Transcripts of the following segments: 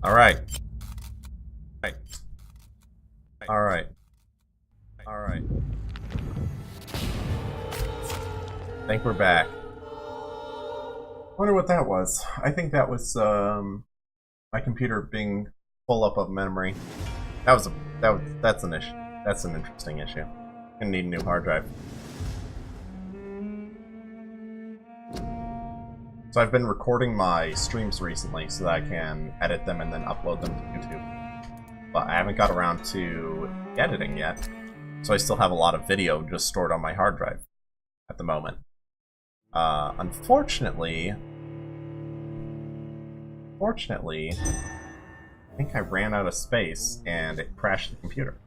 Alright. Alright. Alright. I think we're back. Wonder what that was. I think that was my computer being full up of memory. That's an issue. That's an interesting issue. Gonna need a new hard drive. So I've been recording my streams recently so that I can edit them and then upload them to YouTube. But I haven't got around to editing yet. So I still have a lot of video just stored on my hard drive at the moment. Unfortunately, I think I ran out of space and it crashed the computer.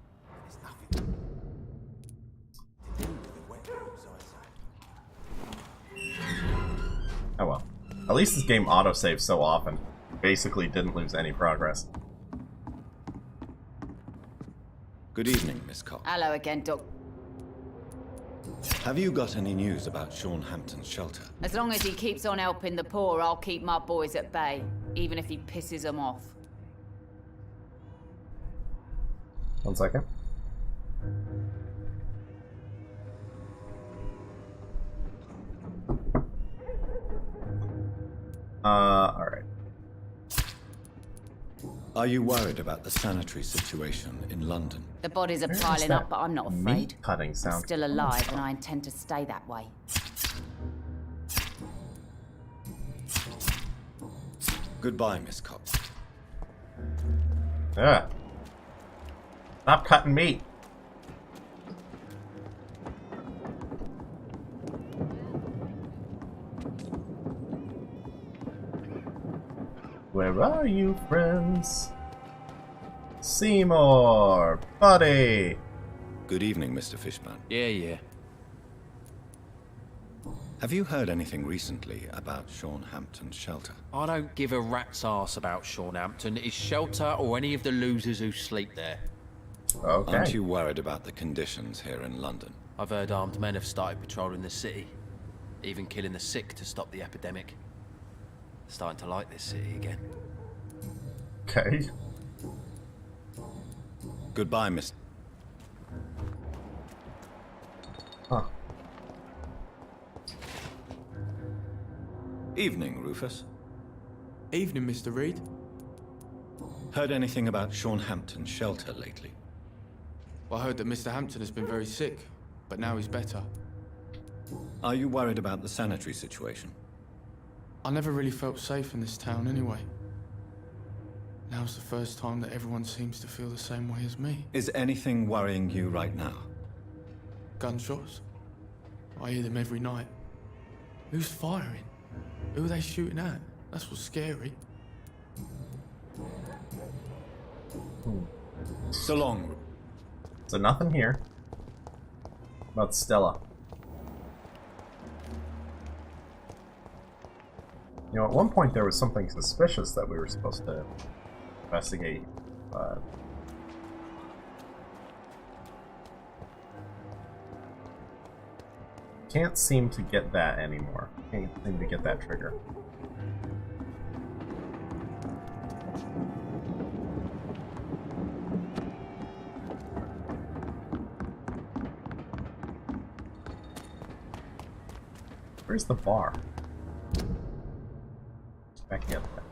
Oh well. At least this game autosaves so often. Basically didn't lose any progress. Good evening, Miss Cox. Hello again, Doc. Have you got any news about Sean Hampton's shelter? As long as he keeps on helping the poor, I'll keep my boys at bay, even if he pisses them off. 1 second. Alright. Are you worried about the sanitary situation in London? The bodies are piling up, but I'm not afraid. Meat cutting sound. I'm still alive, and I intend to stay that way. Goodbye, Miss Cox. Yeah. Stop cutting meat. Where are you, friends? Seymour, buddy. Good evening, Mr. Fishman. Yeah. Have you heard anything recently about Sean Hampton's shelter? I don't give a rat's ass about Sean Hampton, his shelter, or any of the losers who sleep there. Okay. Aren't you worried about the conditions here in London? I've heard armed men have started patrolling the city, even killing the sick to stop the epidemic. Starting to like this city again. Okay. Goodbye, Miss... Huh. Evening, Rufus. Evening, Mr. Reed. Heard anything about Sean Hampton's shelter lately? Well, I heard that Mr. Hampton has been very sick, but now he's better. Are you worried about the sanitary situation? I never really felt safe in this town anyway. Now's the first time that everyone seems to feel the same way as me. Is anything worrying you right now? Gunshots. I hear them every night. Who's firing? Who are they shooting at? That's what's scary. So long. So nothing here about Stella. You know, at one point there was something suspicious that we were supposed to investigate, but... Can't seem to get that anymore. Can't seem to get that trigger. Where's the bar? Back up there.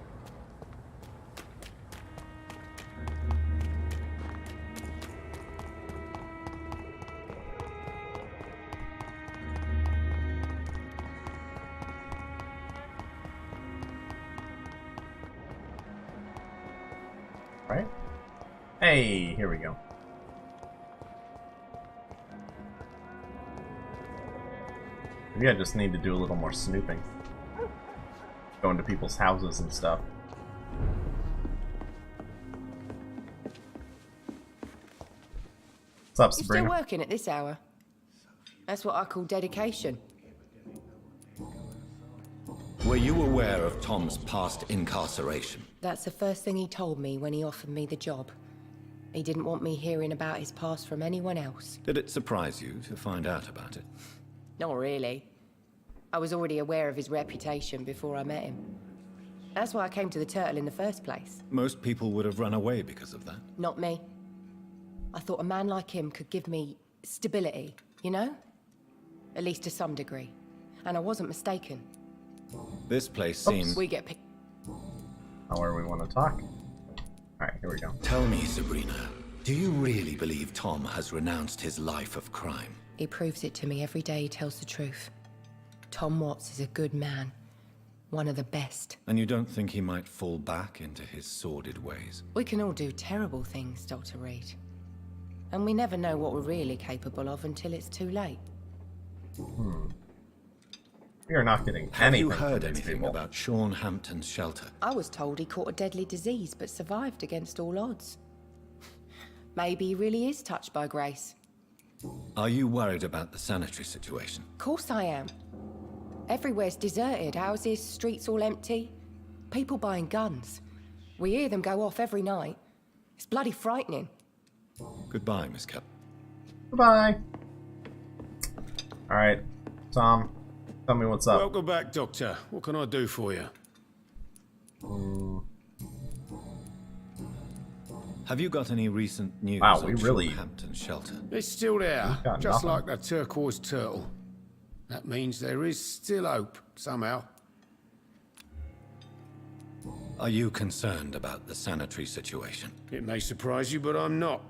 Right? Hey, here we go. Maybe I just need to do a little more snooping. Go into people's houses and stuff. What's up, You're Sabrina? still working at this hour? That's what I call dedication. Were you aware of Tom's past incarceration? That's the first thing he told me when he offered me the job. He didn't want me hearing about his past from anyone else. Did it surprise you to find out about it? Not really. I was already aware of his reputation before I met him. That's why I came to the Turtle in the first place. Most people would have run away because of that. Not me. I thought a man like him could give me stability, you know? At least to some degree. And I wasn't mistaken. This place seems... We get picked. However we want to talk. Alright, here we go. Tell me, Sabrina, do you really believe Tom has renounced his life of crime? He proves it to me every day he tells the truth. Tom Watts is a good man. One of the best. And you don't think he might fall back into his sordid ways? We can all do terrible things, Dr. Reed. And we never know what we're really capable of until it's too late. We are not getting Have anything you heard from these anything people. about Sean Hampton's shelter? I was told he caught a deadly disease but survived against all odds. Maybe he really is touched by grace. Are you worried about the sanitary situation? Of course I am. Everywhere's deserted, houses, streets all empty. People buying guns. We hear them go off every night. It's bloody frightening. Goodbye, Miss Cap. Goodbye. Alright, Tom, tell me what's up. Welcome back, Doctor. What can I do for you? Have you got any recent news Wow, we on really- Sean Hampton's shelter? It's still there, got just nothing. like the turquoise turtle. That means there is still hope, somehow. Are you concerned about the sanitary situation? It may surprise you, but I'm not.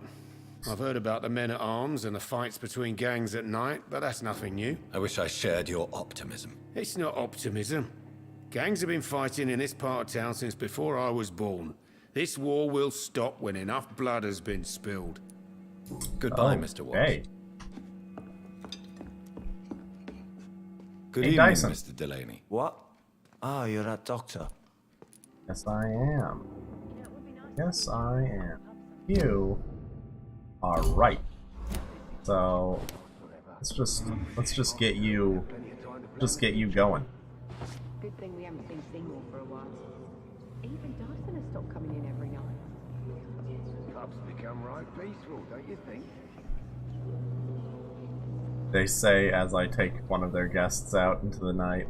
I've heard about the men-at-arms and the fights between gangs at night, but that's nothing new. I wish I shared your optimism. It's not optimism. Gangs have been fighting in this part of town since before I was born. This war will stop when enough blood has been spilled. Goodbye, Mr. Watts. Hey, Good Hey, evening, Dyson. Mr. Delaney. What? Oh, you're that doctor. yes I am. Yes I am. You are right. So let's just get you going. Good thing we haven't seen Seymour for a while. Even Dyson has stopped coming in every night. Pubs become right peaceful, don't you think? They say as I take one of their guests out into the night.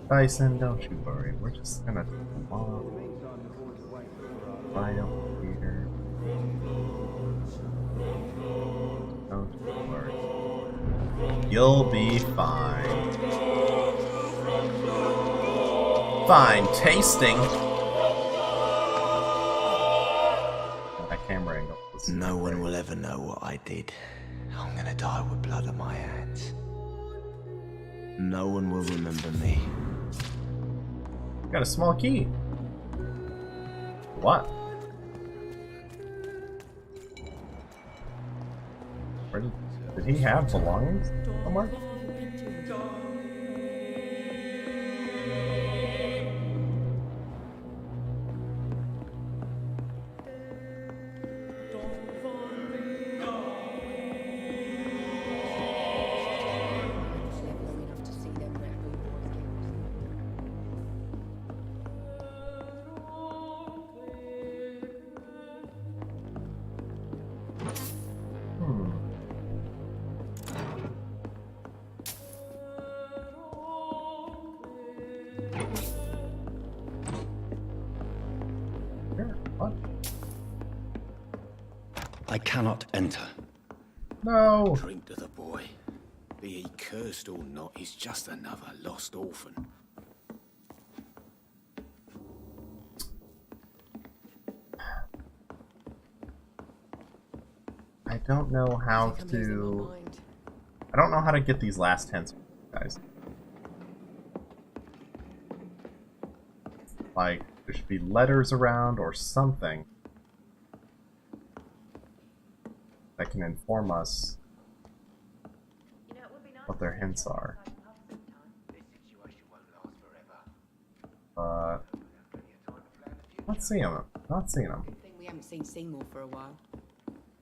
Dyson, don't you worry. We're just gonna come on right over here. Don't you worry. You'll be fine. Fine tasting. That camera angle. No one will ever know what I did. I'm gonna die with blood on my hands. No one will remember me. Got a small key. What? Where did he have belongings somewhere? Long enough to see them Red boys killed. Here, what? I cannot enter. No. Drink to the boy. Be he cursed or not, he's just another lost orphan. I don't know how I'm losing my to. mind. I don't know how to get these last 10 guys. Like, there should be letters around or something that can inform us what their hints are. But not seeing them. Not seeing them. Good thing we haven't seen Seymour for a while.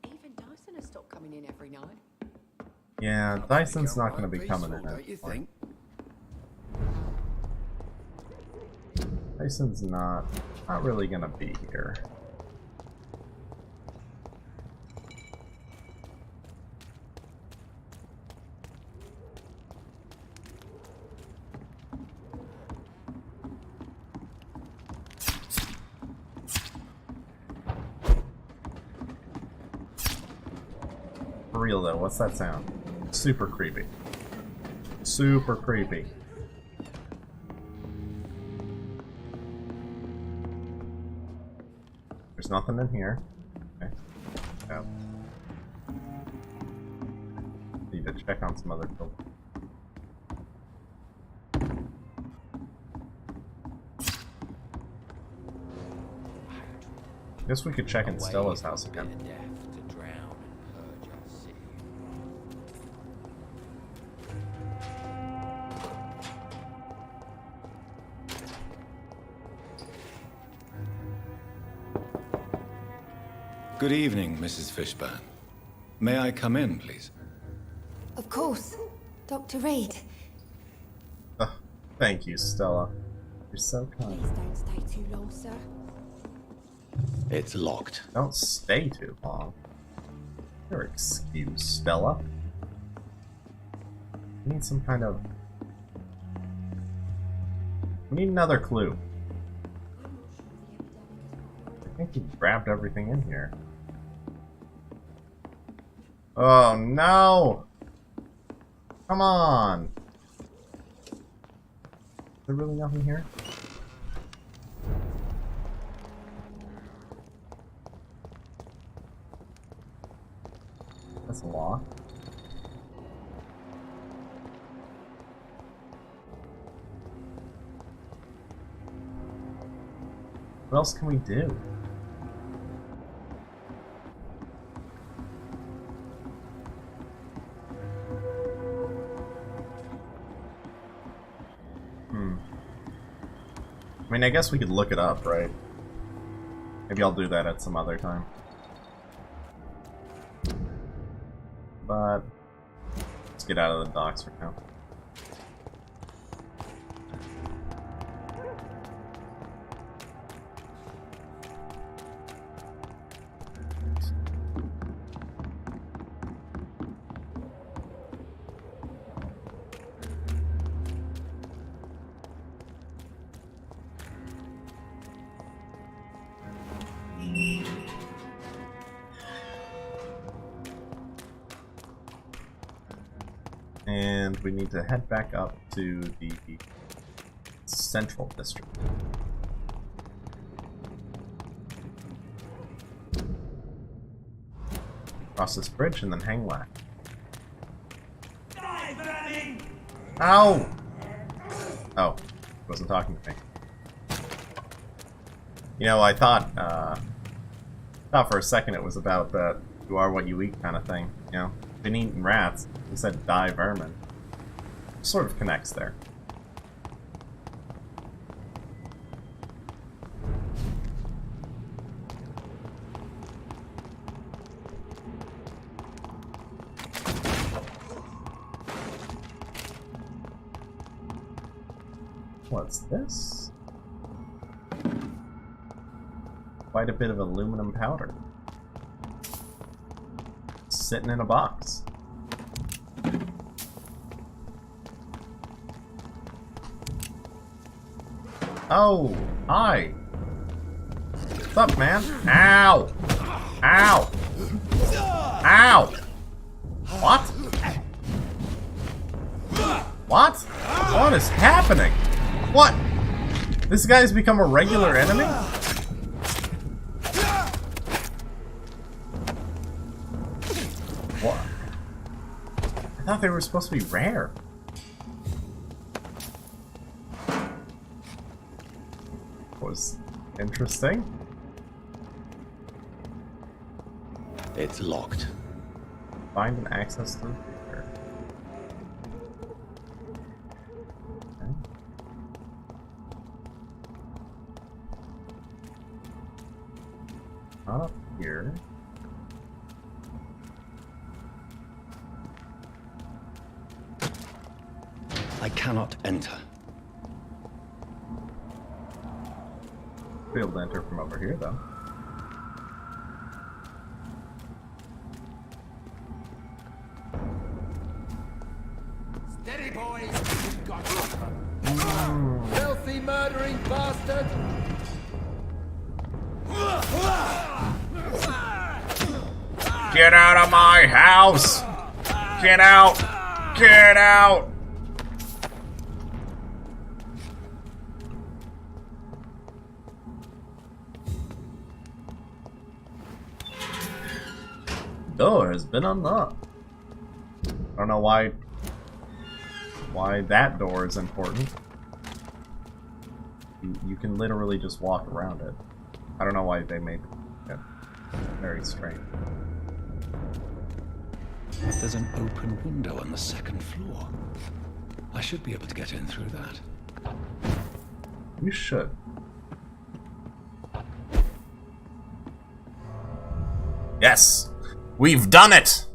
Even Dyson has stopped coming in every night. Yeah, Dyson's not going to be coming in. Don't you anymore. think? Dyson's not really going to be here. For real though, what's that sound? Super creepy. Super creepy. There's nothing in here. Okay. No. Need to check on some other buildings. Guess we could check in Stella's house again. Good evening, Mrs. Fishburne. May I come in, please? Of course. Dr. Reed. Thank you, Stella. You're so kind. Please don't stay too long, sir. It's locked. Don't stay too long. Your excuse, Stella. We need some kind of... We need another clue. I think he grabbed everything in here. Oh no! Come on! Is there really nothing here? That's a lock. What else can we do? I mean, I guess we could look it up, right? Maybe I'll do that at some other time. But let's get out of the docks for now. And we need to head back up to the central district. Cross this bridge and then hang left. Ow! Oh, he wasn't talking to me. You know, I thought for a second it was about that you are what you eat kind of thing. You know, been eating rats. He said die vermin. Sort of connects there. What's this? Quite a bit of aluminum powder. Sitting in a box. Oh, hi. What's up, man? Ow! Ow! Ow! What? What? What is happening? What? This guy's become a regular enemy? What? I thought they were supposed to be rare. Was interesting. It's locked. Find an access through here. Okay. Not up here. I cannot enter. Be able to enter from over here, though. Steady, boys! We've got filthy murdering bastard! Get out of my house! Get out! Get out! Door has been unlocked. I don't know why that door is important. You can literally just walk around it. I don't know why they made it very strange. There's an open window on the second floor. I should be able to get in through that. You should. Yes! We've done it!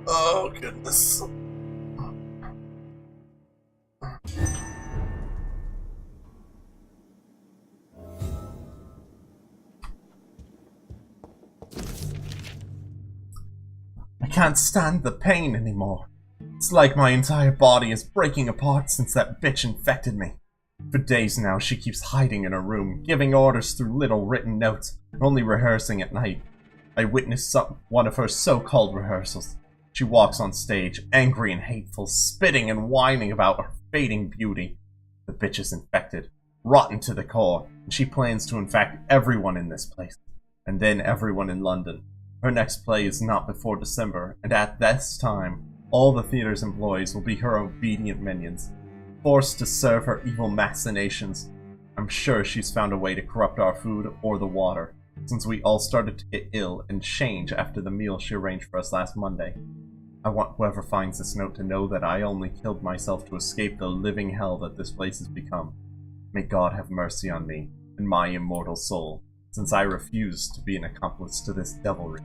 Oh, goodness. I can't stand the pain anymore. It's like my entire body is breaking apart since that bitch infected me. For days now, she keeps hiding in her room, giving orders through little written notes, and only rehearsing at night. I witnessed one of her so-called rehearsals. She walks on stage, angry and hateful, spitting and whining about her fading beauty. The bitch is infected, rotten to the core, and she plans to infect everyone in this place, and then everyone in London. Her next play is not before December, and at this time, all the theater's employees will be her obedient minions, forced to serve her evil machinations. I'm sure she's found a way to corrupt our food or the water, since we all started to get ill and change after the meal she arranged for us last Monday. I want whoever finds this note to know that I only killed myself to escape the living hell that this place has become. May God have mercy on me and my immortal soul, since I refuse to be an accomplice to this devilry.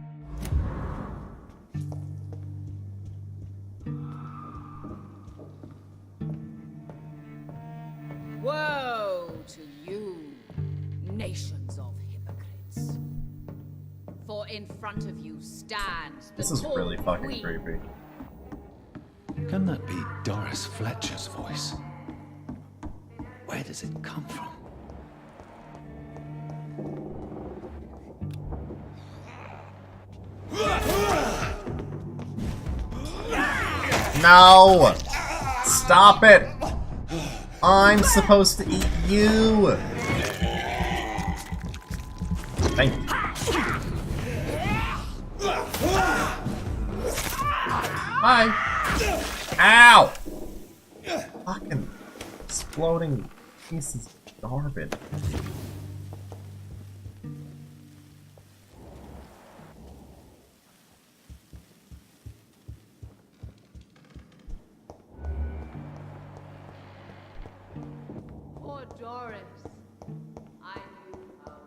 Woe to you, nations of hypocrites. For in front of you stands the This is tall really fucking queen. creepy. Can that be Doris Fletcher's voice? Where does it come from? No! Stop it! I'm supposed to eat you! Thank you. Bye! Ow! Fucking exploding pieces of garbage. Poor Doris. I knew her well.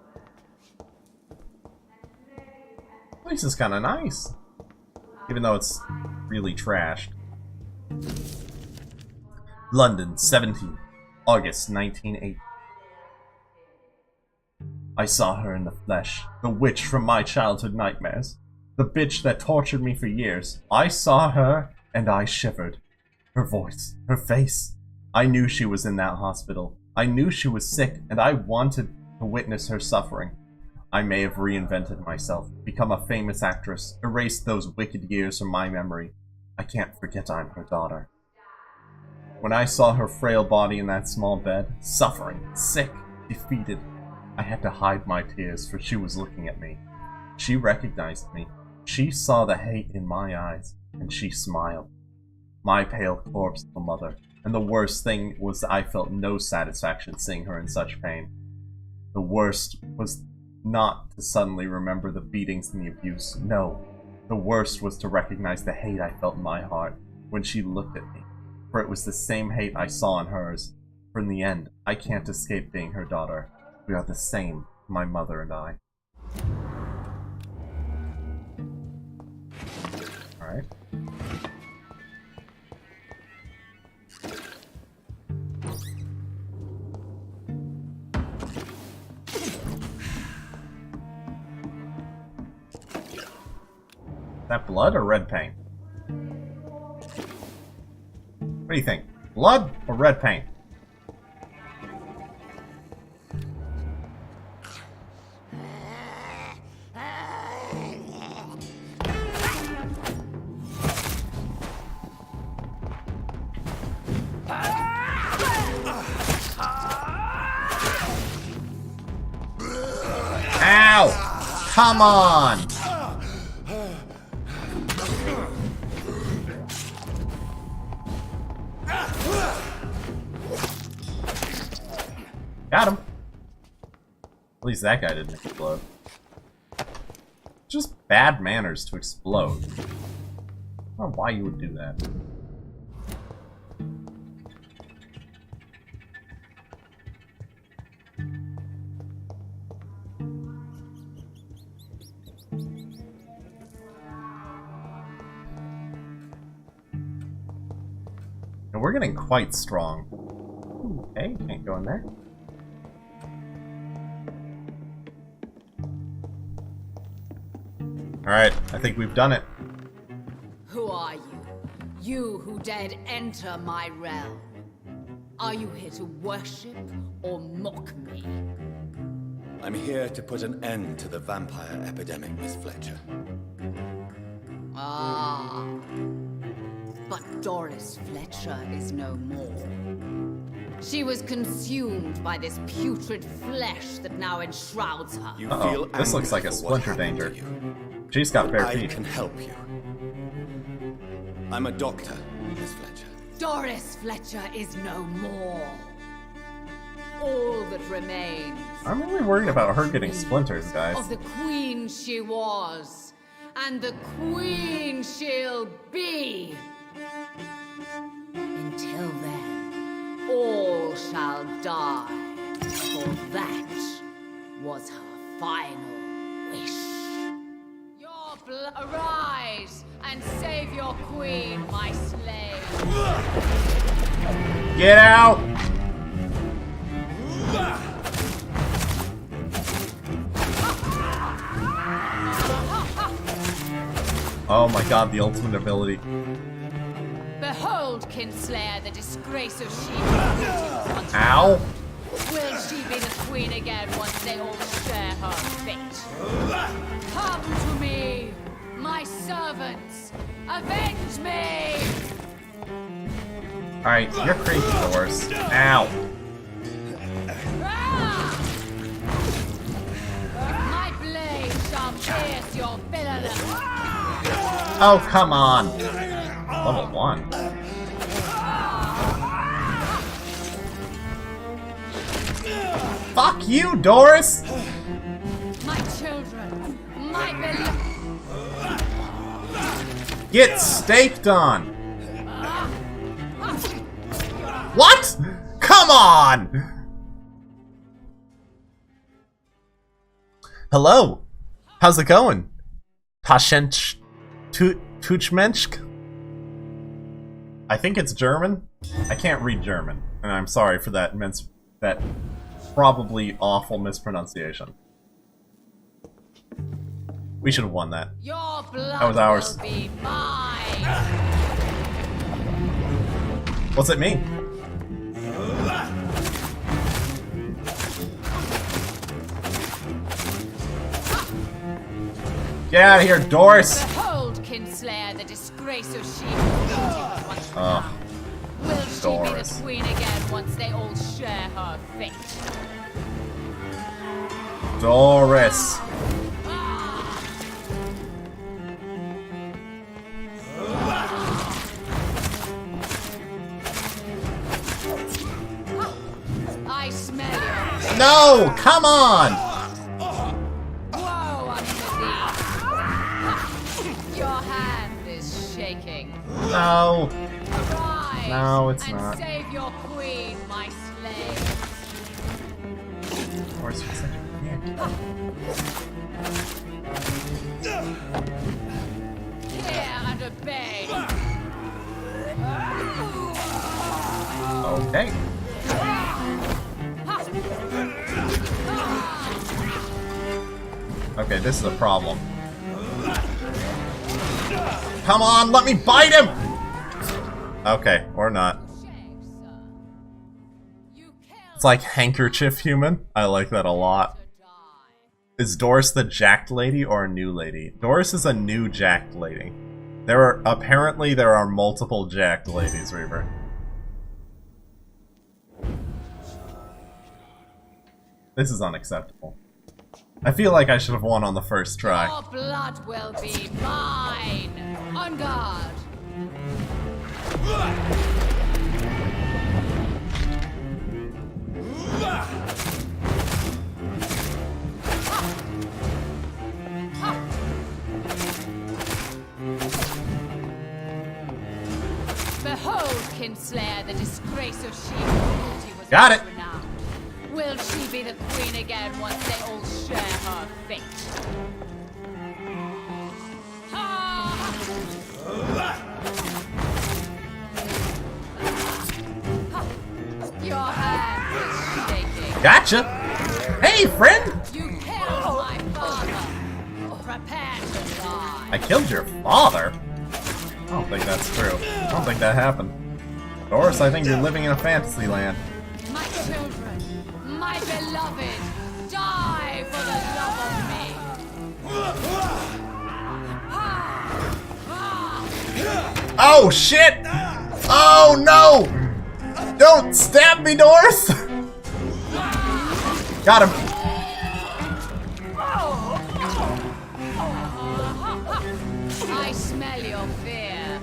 This place is kinda nice. Even though it's really trashed. London, 17 August 1980. I saw her in the flesh, the witch from my childhood nightmares. The bitch that tortured me for years. I saw her, and I shivered. Her voice, her face. I knew she was in that hospital. I knew she was sick, and I wanted to witness her suffering. I may have reinvented myself, become a famous actress, erased those wicked years from my memory. I can't forget I'm her daughter. When I saw her frail body in that small bed, suffering, sick, defeated, I had to hide my tears, for she was looking at me. She recognized me. She saw the hate in my eyes, and she smiled. My pale corpse of a mother, and the worst thing was I felt no satisfaction seeing her in such pain. The worst was not to suddenly remember the beatings and the abuse, no. The worst was to recognize the hate I felt in my heart when she looked at me, for it was the same hate I saw in hers. For in the end, I can't escape being her daughter. We are the same, my mother and I. Alright. Is that blood or red paint? What do you think? Blood or red paint? come on! Got him. At least that guy didn't explode. Just bad manners to explode. I don't know why you would do that. And we're getting quite strong. Ooh, hey, can't go in there. Alright, I think we've done it. Who are you? You who dared enter my realm. Are you here to worship or mock me? I'm here to put an end to the vampire epidemic, Miss Fletcher. Ah. But Doris Fletcher is no more. She was consumed by this putrid flesh that now enshrouds her. You Uh-oh, feel this looks like a angry for what splinter happened danger. to you. She's got bare I feet. can help you. I'm a doctor, Miss Fletcher. Doris Fletcher is no more. All that remains I'm really worried about her getting splinters, guys. of the queen she was, and the queen she'll be. Until then, all shall die, for that was her final wish. Your blood, arise and save your queen, my slave. Get out! Oh my god, the ultimate ability. Behold, Kinslayer, the disgrace of she. Ow! Will she be the queen again once they all share her fate? Come to me, my servants! Avenge me! Alright, you're crazy, Doris. Ow! Ah! My blade shall pierce your villainous. Oh, come on! Level 1. Fuck you, Doris! My children, my beloved. Get staked on! What? Come on! Hello. How's it going? Taschench... Tuchmensch? I think it's German. I can't read German, and I'm sorry for that that probably awful mispronunciation. We should have won that. Your blood That was ours. will be mine. What's it mean? Get out of here, Doris! Behold, Kinslayer, the disgrace of she. Will she Doris. be the queen again once they all share her fate? Doris. I smell you. No! Come on! Woe unto thee. Your hand is shaking. No. Arise No, it's and not. save your queen, my slave. Doris, you're such a dick. Hear and obey. Okay. Okay, this is a problem. Come on, let me bite him! Okay, or not. It's like handkerchief human. I like that a lot. Is Doris the jacked lady or a new lady? Doris is a new jacked lady. Apparently there are multiple jacked ladies, Reaver. This is unacceptable. I feel like I should have won on the first try. Your blood will be mine. On guard. Behold, Kinslayer, the disgrace of she was Got it. renowned. Will she be the queen again once they all share her fate? Your hand is shaking. Gotcha! Hey, friend! You killed my father. Prepare to die. I killed your father? I don't think that's true. I don't think that happened. Doris, I think you're living in a fantasy land. My children, my beloved, die for the love of me. Oh, shit! Oh, no! Don't stab me, Doris! Got him. I smell your fear.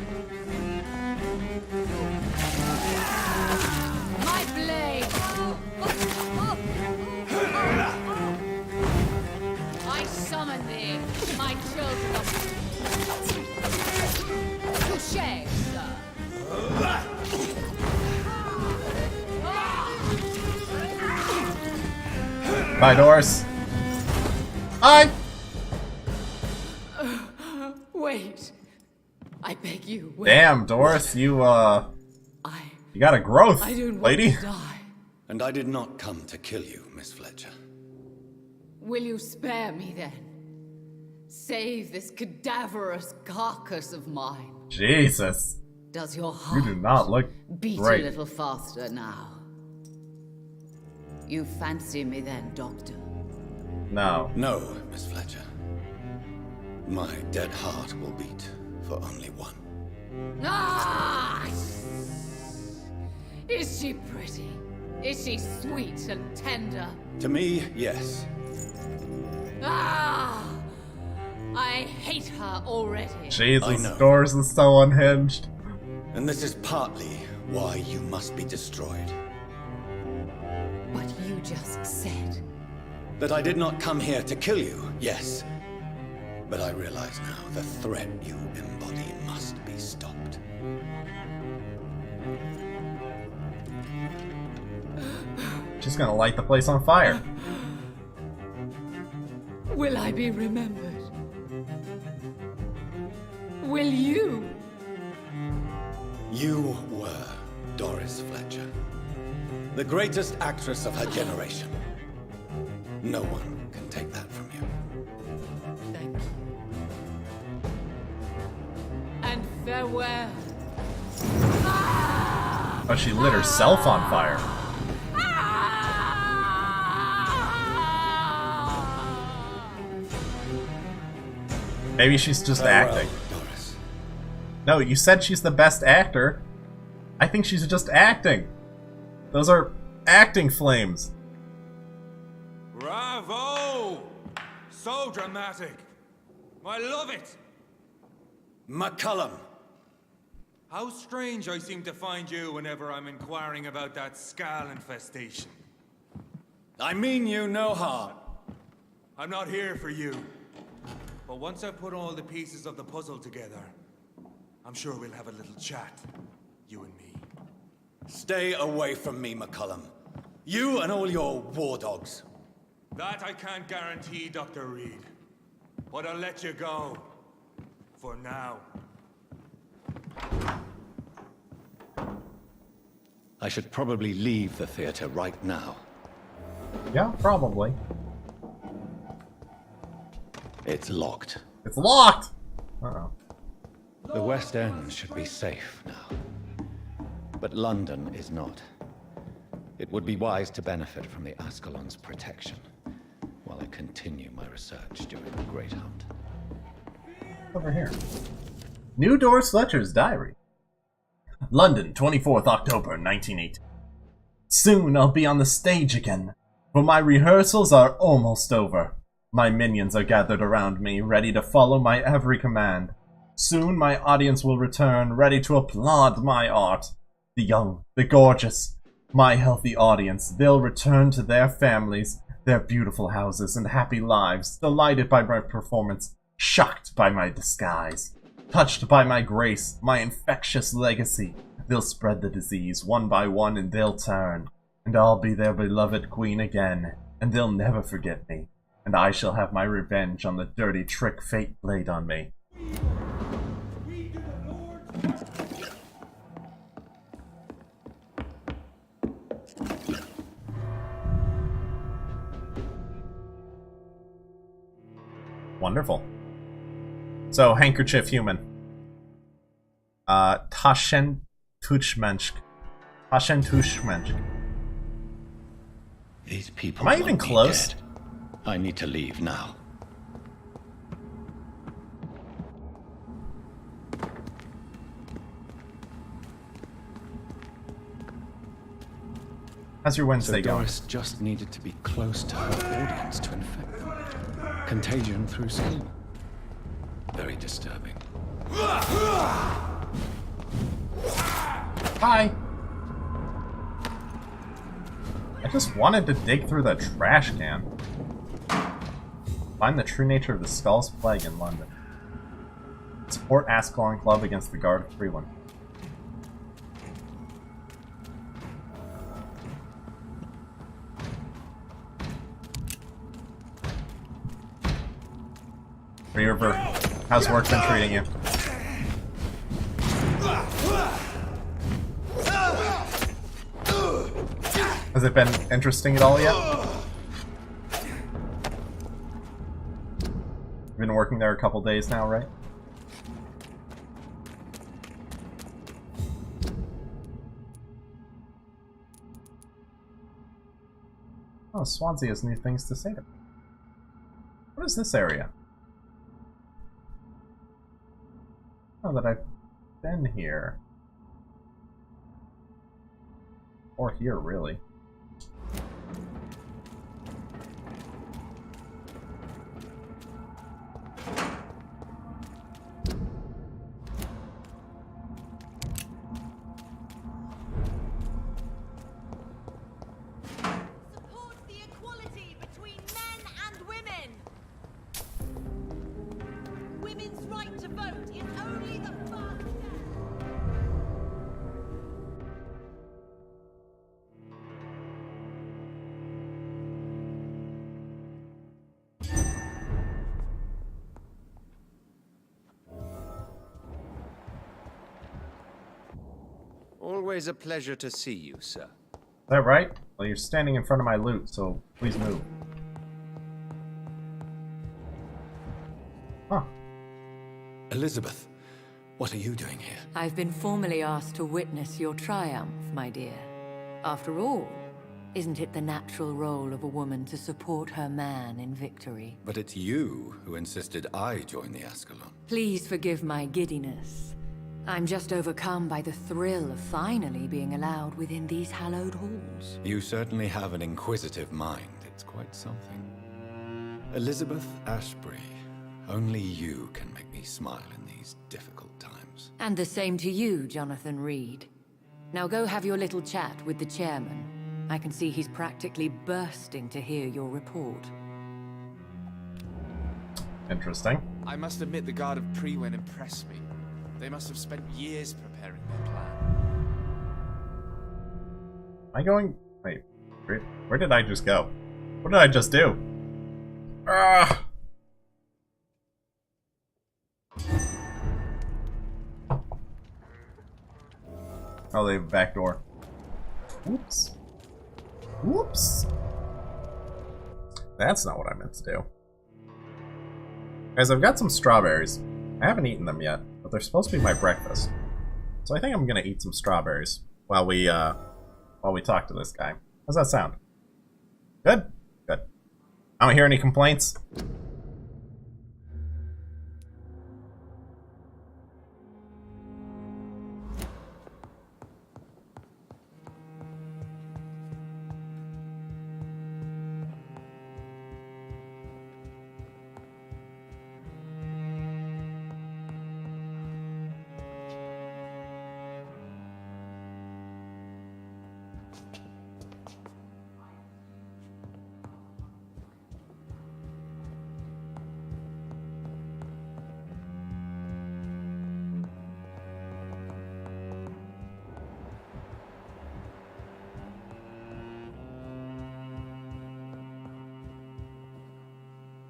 My blade. I summon thee, my children of Touché, sir. Bye, Doris. Bye! Wait. I beg you, wait. Damn, Doris, you got a growth, I don't lady. want to die. And I did not come to kill you, Miss Fletcher. Will you spare me then? Save this cadaverous carcass of mine. Jesus. Does your You heart do not look beat great. a little faster now? You fancy me then, Doctor? No. No, Miss Fletcher. My dead heart will beat for only one. Ah! Is she pretty? Is she sweet and tender? To me, yes. Ah! I hate her already. I Jesus, know. Doris is so unhinged. And this is partly why you must be destroyed. But you just said. That I did not come here to kill you, yes. But I realize now the threat you embody must be stopped. She's gonna light the place on fire. Will I be remembered? Will you? You were Doris Fletcher. The greatest actress of her generation. No one can take that from you. Thank you. And farewell. Oh, she lit herself on fire. Maybe she's just acting. Doris. No, you said she's the best actor. I think she's just acting. Those are acting flames. Bravo! So dramatic. I love it. McCullum. How strange I seem to find you whenever I'm inquiring about that Skal infestation. I mean you no harm. I'm not here for you. But once I've put all the pieces of the puzzle together, I'm sure we'll have a little chat. You and me. Stay away from me, McCullum. You and all your war dogs. That I can't guarantee, Dr. Reed. But I'll let you go. For now. I should probably leave the theater right now. Yeah, probably. It's locked. It's locked! Uh-oh. The West End should be safe now. But London is not. It would be wise to benefit from the Ascalon's protection while I continue my research during the Great Hunt. Over here. New Doris Fletcher's diary. London, 24th October, 1980. Soon I'll be on the stage again, for my rehearsals are almost over. My minions are gathered around me, ready to follow my every command. Soon my audience will return, ready to applaud my art. The young, the gorgeous, my healthy audience, they'll return to their families, their beautiful houses and happy lives, delighted by my performance, shocked by my disguise, touched by my grace, my infectious legacy. They'll spread the disease one by one and they'll turn, and I'll be their beloved queen again, and they'll never forget me, and I shall have my revenge on the dirty trick fate played on me. Wonderful. So, handkerchief human. Taschen Tuchmensch. Taschen Tuchmensch. These people Am I even won't be close? dead. I need to leave now. How's your Wednesday So going? Doris just needed to be close to her audience to infect them. Contagion through skin. Very disturbing. Hi! I just wanted to dig through the trash can. Find the true nature of the Skull's Plague in London. Support Ascalon Club against the Guard of Freeland. River, how's work been treating you? Has it been interesting at all yet? You've been working there a couple days now, right? Oh, Swansea has new things to say to me. What is this area? Oh, that I've been here. Or here, really. Support the equality between men and women. Women's right to vote is only the first step. Always a pleasure to see you, sir. Is that right? Well, you're standing in front of my loot, so please move. Huh. Elizabeth, what are you doing here? I've been formally asked to witness your triumph, my dear. After all, isn't it the natural role of a woman to support her man in victory? But it's you who insisted I join the Ascalon. Please forgive my giddiness. I'm just overcome by the thrill of finally being allowed within these hallowed halls. You certainly have an inquisitive mind. It's quite something. Elizabeth Ashbury, only you can make me smile in these difficult times. And the same to you, Jonathan Reed. Now go have your little chat with the chairman. I can see he's practically bursting to hear your report. Interesting. I must admit the Guard of Freeland impressed me. They must have spent years preparing their plan. Am I going... Wait, where did I just go? What did I just do? Ah! Oh, they have a back door. Whoops. Whoops. That's not what I meant to do. Guys, I've got some strawberries. I haven't eaten them yet, but they're supposed to be my breakfast. So I think I'm gonna eat some strawberries while we talk to this guy. How's that sound? Good? Good. I don't hear any complaints.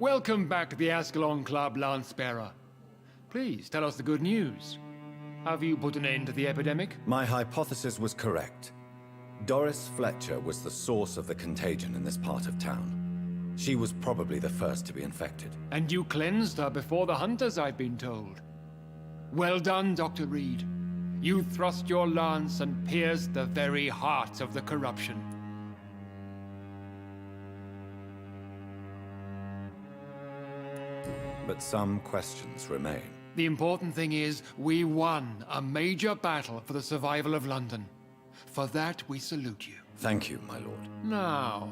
Welcome back to the Ascalon Club, Lance-Bearer. Please, tell us the good news. Have you put an end to the epidemic? My hypothesis was correct. Doris Fletcher was the source of the contagion in this part of town. She was probably the first to be infected. And you cleansed her before the hunters, I've been told. Well done, Dr. Reed. You thrust your lance and pierced the very heart of the corruption. But some questions remain. The important thing is, we won a major battle for the survival of London. For that, we salute you. Thank you, my lord. Now,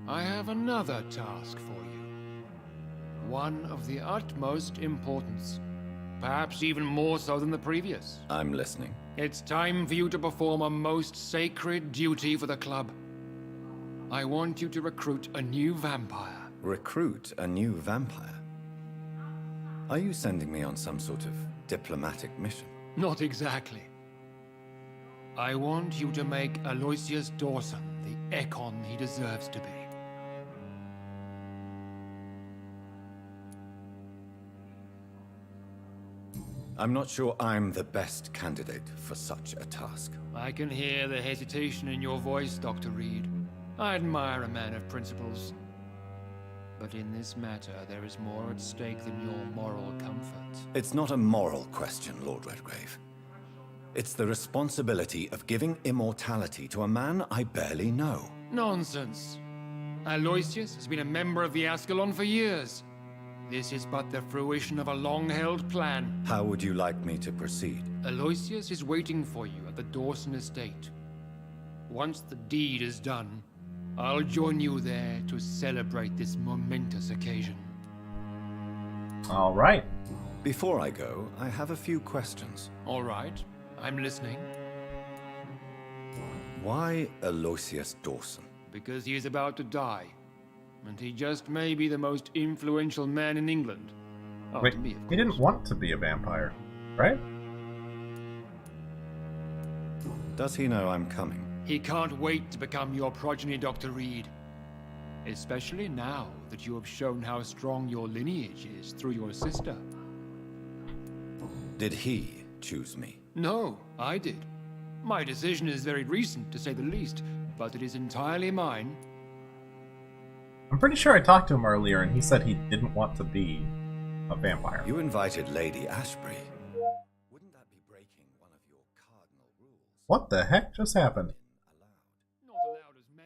I have another task for you. One of the utmost importance. Perhaps even more so than the previous. I'm listening. It's time for you to perform a most sacred duty for the club. I want you to recruit a new vampire. Recruit a new vampire? Are you sending me on some sort of diplomatic mission? Not exactly. I want you to make Aloysius Dawson the Ekon he deserves to be. I'm not sure I'm the best candidate for such a task. I can hear the hesitation in your voice, Dr. Reed. I admire a man of principles. But in this matter, there is more at stake than your moral comfort. It's not a moral question, Lord Redgrave. It's the responsibility of giving immortality to a man I barely know. Nonsense. Aloysius has been a member of the Ascalon for years. This is but the fruition of a long-held plan. How would you like me to proceed? Aloysius is waiting for you at the Dawson estate. Once the deed is done, I'll join you there to celebrate this momentous occasion. All right. Before I go, I have a few questions. All right. I'm listening. Why Aloysius Dawson? Because he is about to die. And he just may be the most influential man in England. Wait, he didn't want to be a vampire, right? Does he know I'm coming? He can't wait to become your progeny, Dr. Reed. Especially now that you have shown how strong your lineage is through your sister. Did he choose me? No, I did. My decision is very recent, to say the least, but it is entirely mine. I'm pretty sure I talked to him earlier and he said he didn't want to be a vampire. You invited Lady Ashbury. Wouldn't that be breaking one of your cardinal rules? What the heck just happened?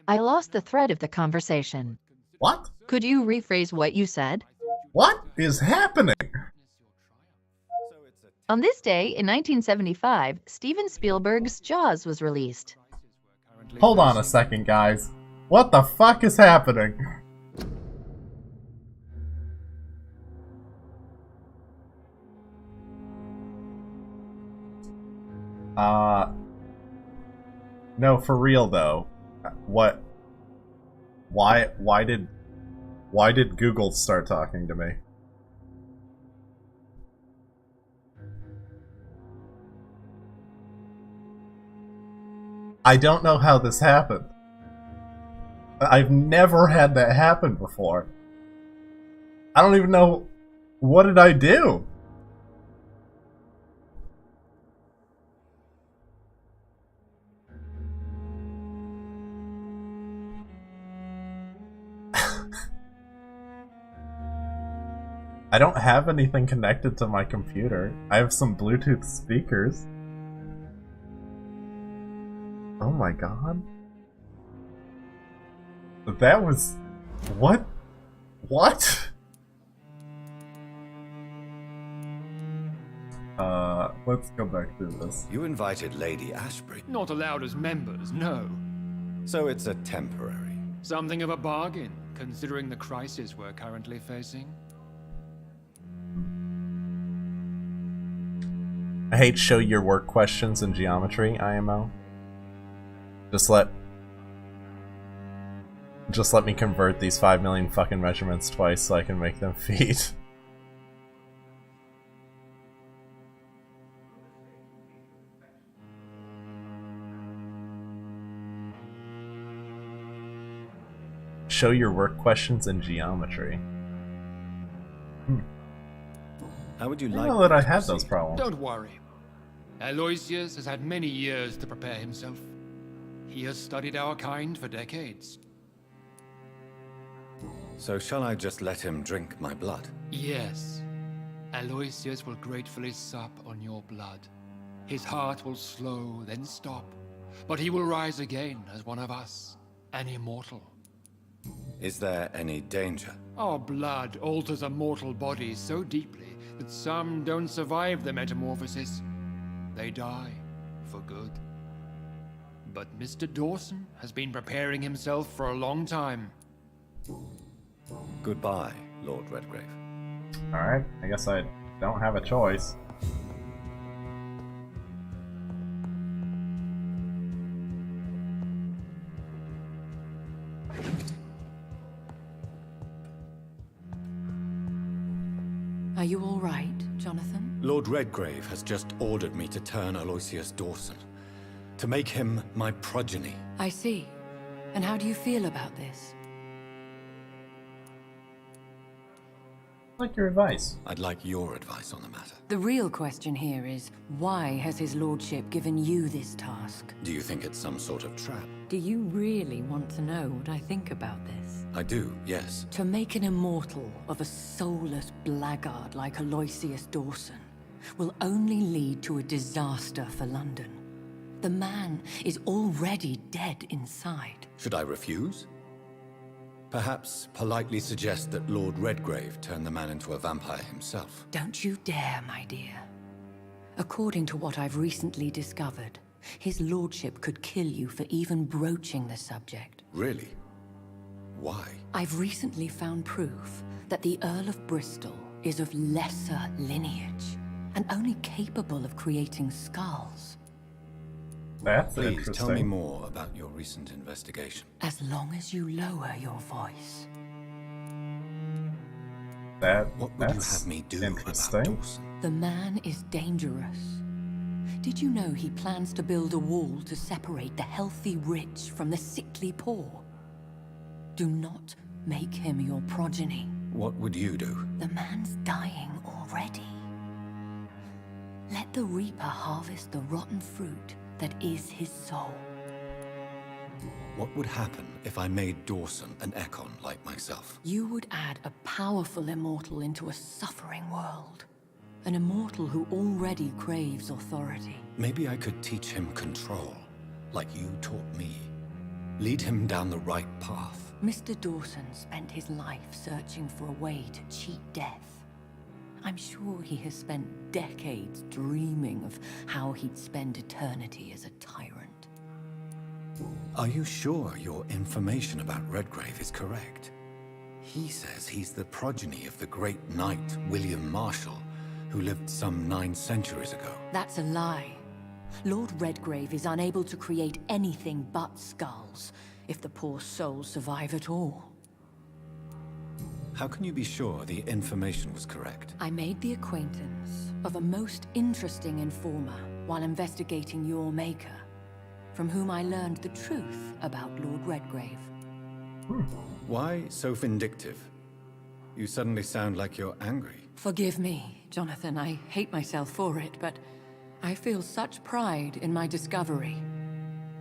I lost the thread of the conversation. What? Could you rephrase what you said? What is happening? On this day in 1975, Steven Spielberg's Jaws was released. Hold on a second, guys. What the fuck is happening? No, for real though. What? Why did Google start talking to me? I don't know how this happened. I've never had that happen before. I don't even know, what did I do? I don't have anything connected to my computer. I have some Bluetooth speakers. Oh my god. That was... What? What? Let's go back through this. You invited Lady Ashbury. Not allowed as members, no. So it's a temporary. Something of a bargain, considering the crisis we're currently facing. I hate show your work questions in geometry, IMO. Just let me convert these 5 million fucking measurements twice so I can make them feet. Show your work questions in geometry. How would you I like know that I to had those proceed? problems. Don't worry. Aloysius has had many years to prepare himself. He has studied our kind for decades. So shall I just let him drink my blood? Yes. Aloysius will gratefully sup on your blood. His heart will slow, then stop. But he will rise again as one of us, an immortal. Is there any danger? Our blood alters a mortal body so deeply that some don't survive the metamorphosis. They die for good. But Mr. Dawson has been preparing himself for a long time. Goodbye, Lord Redgrave. Alright, I guess I don't have a choice. Are you all right, Jonathan? Lord Redgrave has just ordered me to turn Aloysius Dawson, to make him my progeny. I see. And how do you feel about this? I'd like your advice. I'd like your advice on the matter. The real question here is, why has his lordship given you this task? Do you think it's some sort of trap? Do you really want to know what I think about this? I do, yes. To make an immortal of a soulless blackguard like Aloysius Dawson will only lead to a disaster for London. The man is already dead inside. Should I refuse? Perhaps politely suggest that Lord Redgrave turn the man into a vampire himself. Don't you dare, my dear. According to what I've recently discovered, his lordship could kill you for even broaching the subject. Really? Why? I've recently found proof that the Earl of Bristol is of lesser lineage and only capable of creating skulls. That's Please interesting. tell me more about your recent investigation. As long as you lower your voice. What would you That's have me do interesting. about Dawson? The man is dangerous. Did you know he plans to build a wall to separate the healthy rich from the sickly poor? Do not make him your progeny. What would you do? The man's dying already. Let the reaper harvest the rotten fruit that is his soul. What would happen if I made Dawson an Ekon like myself? You would add a powerful immortal into a suffering world. An immortal who already craves authority. Maybe I could teach him control, like you taught me. Lead him down the right path. Mr. Dawson spent his life searching for a way to cheat death. I'm sure he has spent decades dreaming of how he'd spend eternity as a tyrant. Are you sure your information about Redgrave is correct? He says he's the progeny of the great knight William Marshall, who lived some 9 centuries ago. That's a lie. Lord Redgrave is unable to create anything but skulls, if the poor souls survive at all. How can you be sure the information was correct? I made the acquaintance of a most interesting informer while investigating your maker, from whom I learned the truth about Lord Redgrave. Why so vindictive? You suddenly sound like you're angry. Forgive me, Jonathan. I hate myself for it, but I feel such pride in my discovery.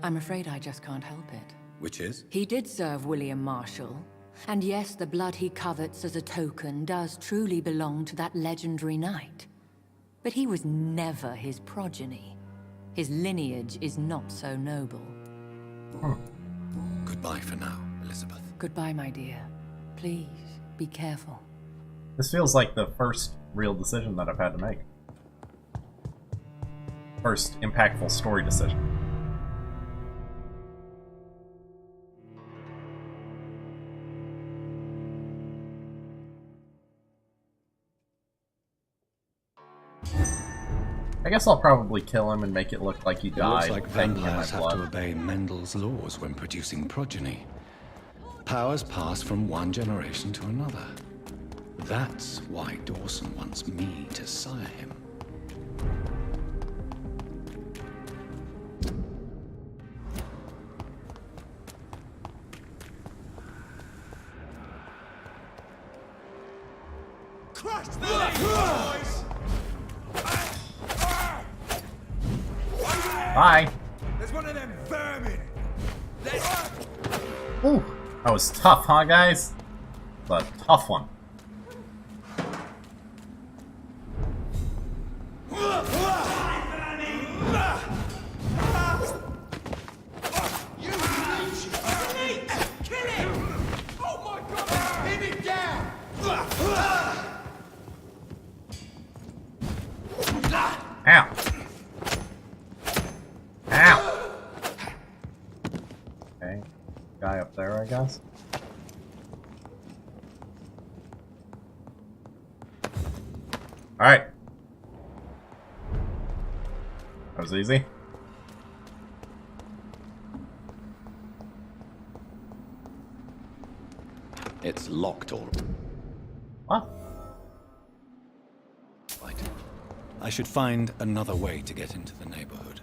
I'm afraid I just can't help it. Which is? He did serve William Marshall. And yes, the blood he covets as a token does truly belong to that legendary knight. But he was never his progeny. His lineage is not so noble. Goodbye for now, Elizabeth. Goodbye, my dear. Please, be careful. This feels like the first real decision that I've had to make. First impactful story decision. I guess I'll probably kill him and make it look like he It died. looks like thanking my vampires have to blood. obey Mendel's laws when producing progeny. Powers pass from one generation to another. That's why Dawson wants me to sire him. Crush them, boys! Bye. There's one of them vermin. Ooh, that was tough, huh, guys? A tough one. Ow. Ow. Okay. Guy up there, I guess. Alright. That was easy. It's locked all. What? Right. I should find another way to get into the neighborhood.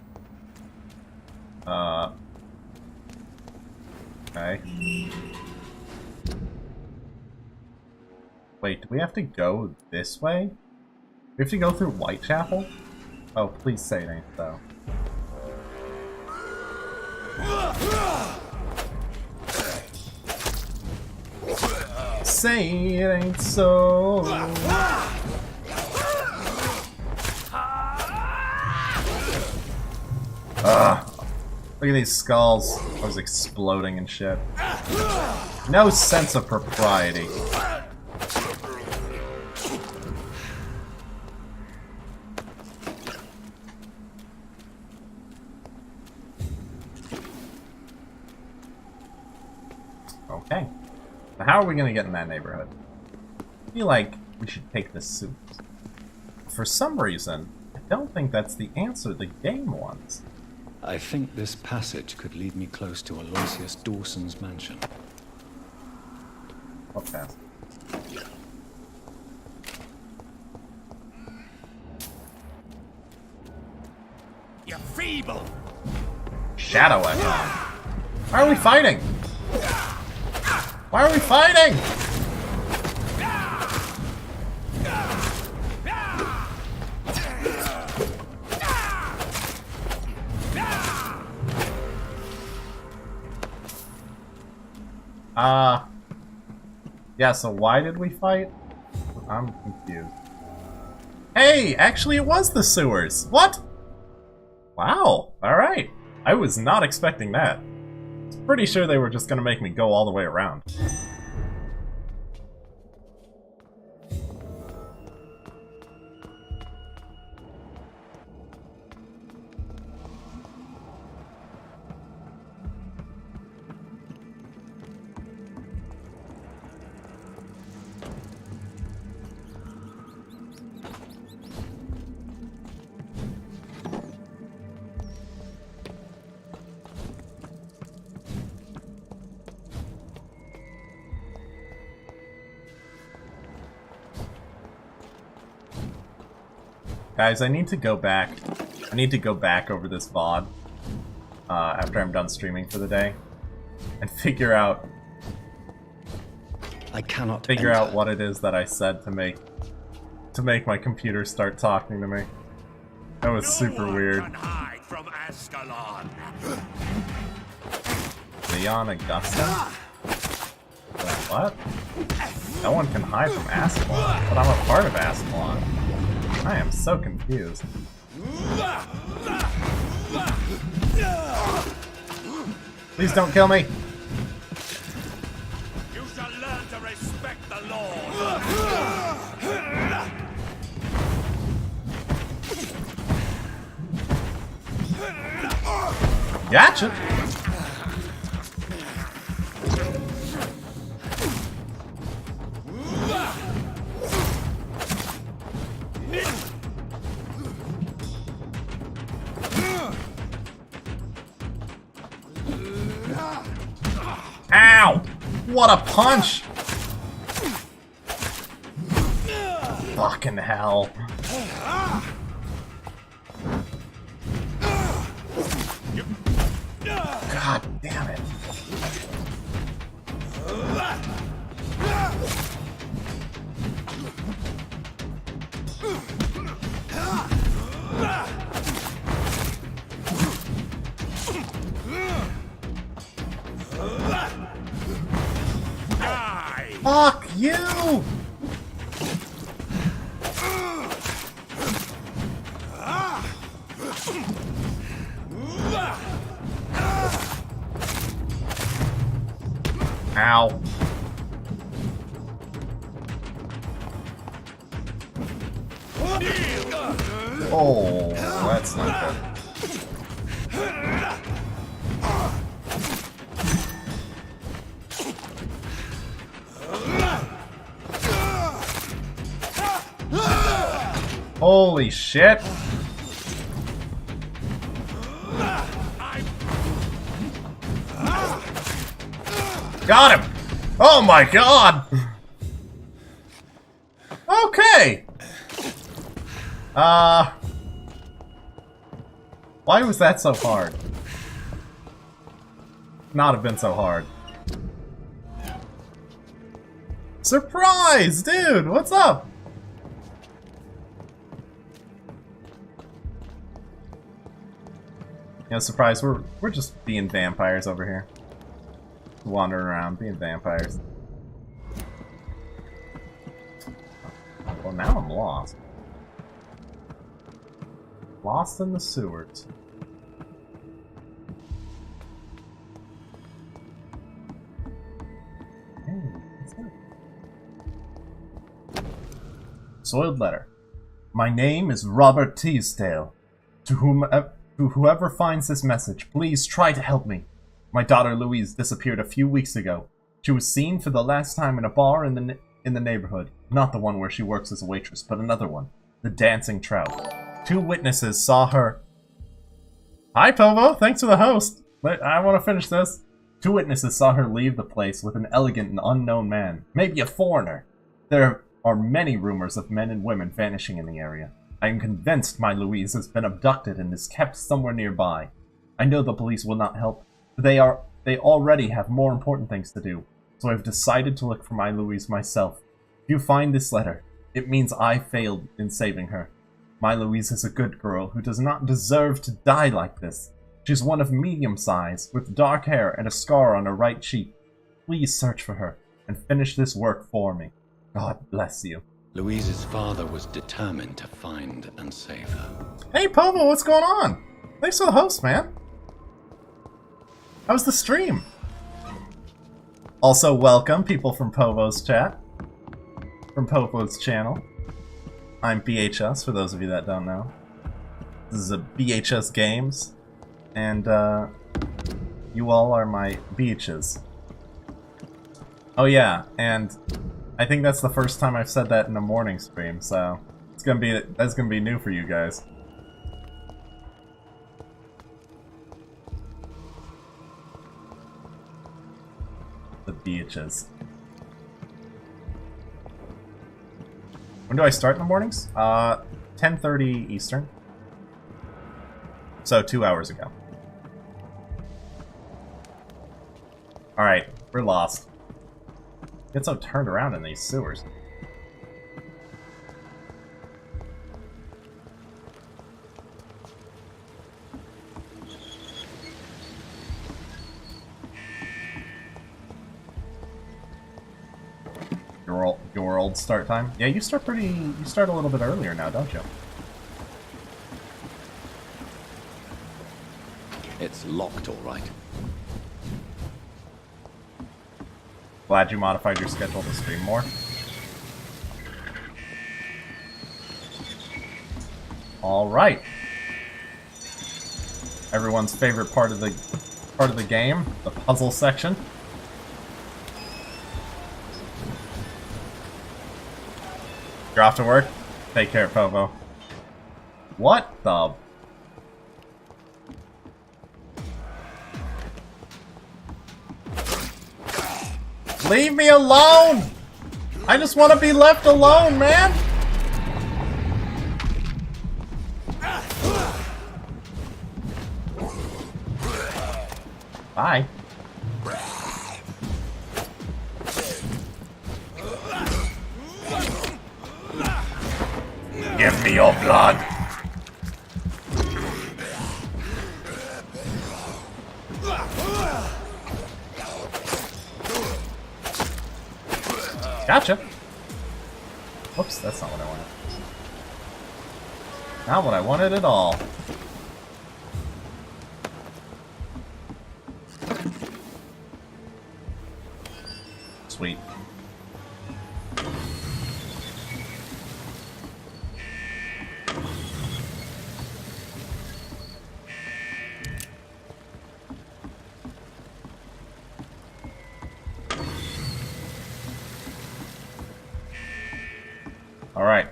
Okay. Wait, do we have to go this way? We have to go through Whitechapel? Oh, please say it ain't so. Say it ain't so. Look at these skulls. I was exploding and shit. No sense of propriety. Okay. Now how are we gonna get in that neighborhood? I feel like we should take the suit. For some reason, I don't think that's the answer the game wants. I think this passage could lead me close to Aloysius Dawson's mansion. What passage? You're feeble. Shadow Echo. Why are we fighting? Why are we fighting? Yeah, so why did we fight? I'm confused. Hey, actually it was the sewers. What? Wow, alright. I was not expecting that. I was pretty sure they were just gonna make me go all the way around. Guys, I need to go back. I need to go back over this VOD after I'm done streaming for the day and figure out what it is that I said to make my computer start talking to me. That was super weird. Leon Augustin? What? No one can hide from Ascalon, but I'm a part of Ascalon. I am so confused. Please don't kill me! You shall learn to respect the law. Gotcha! Ow! What a punch! Fucking hell. God damn it. Fuck you! Ow. Oh, that's not good. Holy shit! Got him! Oh my god! Okay! Why was that so hard? Not have been so hard. Surprise! Dude, what's up? You know, surprise, we're just being vampires over here. Wandering around, being vampires. Well, now I'm lost. Lost in the sewers. Hey, what's that? Soiled letter. My name is Robert Teasdale. To whoever finds this message, please try to help me. My daughter Louise disappeared a few weeks ago. She was seen for the last time in a bar in the neighborhood. Not the one where she works as a waitress, but another one. The Dancing Trout. 2 witnesses saw her... Hi, Povo! Thanks for the host! I want to finish this. 2 witnesses saw her leave the place with an elegant and unknown man. Maybe a foreigner. There are many rumors of men and women vanishing in the area. I am convinced my Louise has been abducted and is kept somewhere nearby. I know the police will not help. They already have more important things to do, so I've decided to look for my Louise myself. If you find this letter, it means I failed in saving her. My Louise is a good girl who does not deserve to die like this. She's one of medium size, with dark hair and a scar on her right cheek. Please search for her and finish this work for me. God bless you. Louise's father was determined to find and save her. Hey, Povo, what's going on? Thanks for the host, man. How's the stream? Also, welcome people from Povo's chat. From Povo's channel. I'm BHS, for those of you that don't know. This is a BHS Games. And, you all are my beaches. Oh yeah, and I think that's the first time I've said that in a morning stream, so that's gonna be new for you guys. The beaches. When do I start in the mornings? 10:30 Eastern. So 2 hours ago. Alright, we're lost. Get so turned around in these sewers. Your old start time? Yeah, you start a little bit earlier now, don't you? It's locked, all right. Glad you modified your schedule to stream more. All right. Everyone's favorite part of the game, the puzzle section. You're off to work? Take care, Povo. What the? Leave me alone! I just want to be left alone, man! Bye. Give me your blood! Gotcha! Whoops, that's not what I wanted. Not what I wanted at all. Sweet. Alright.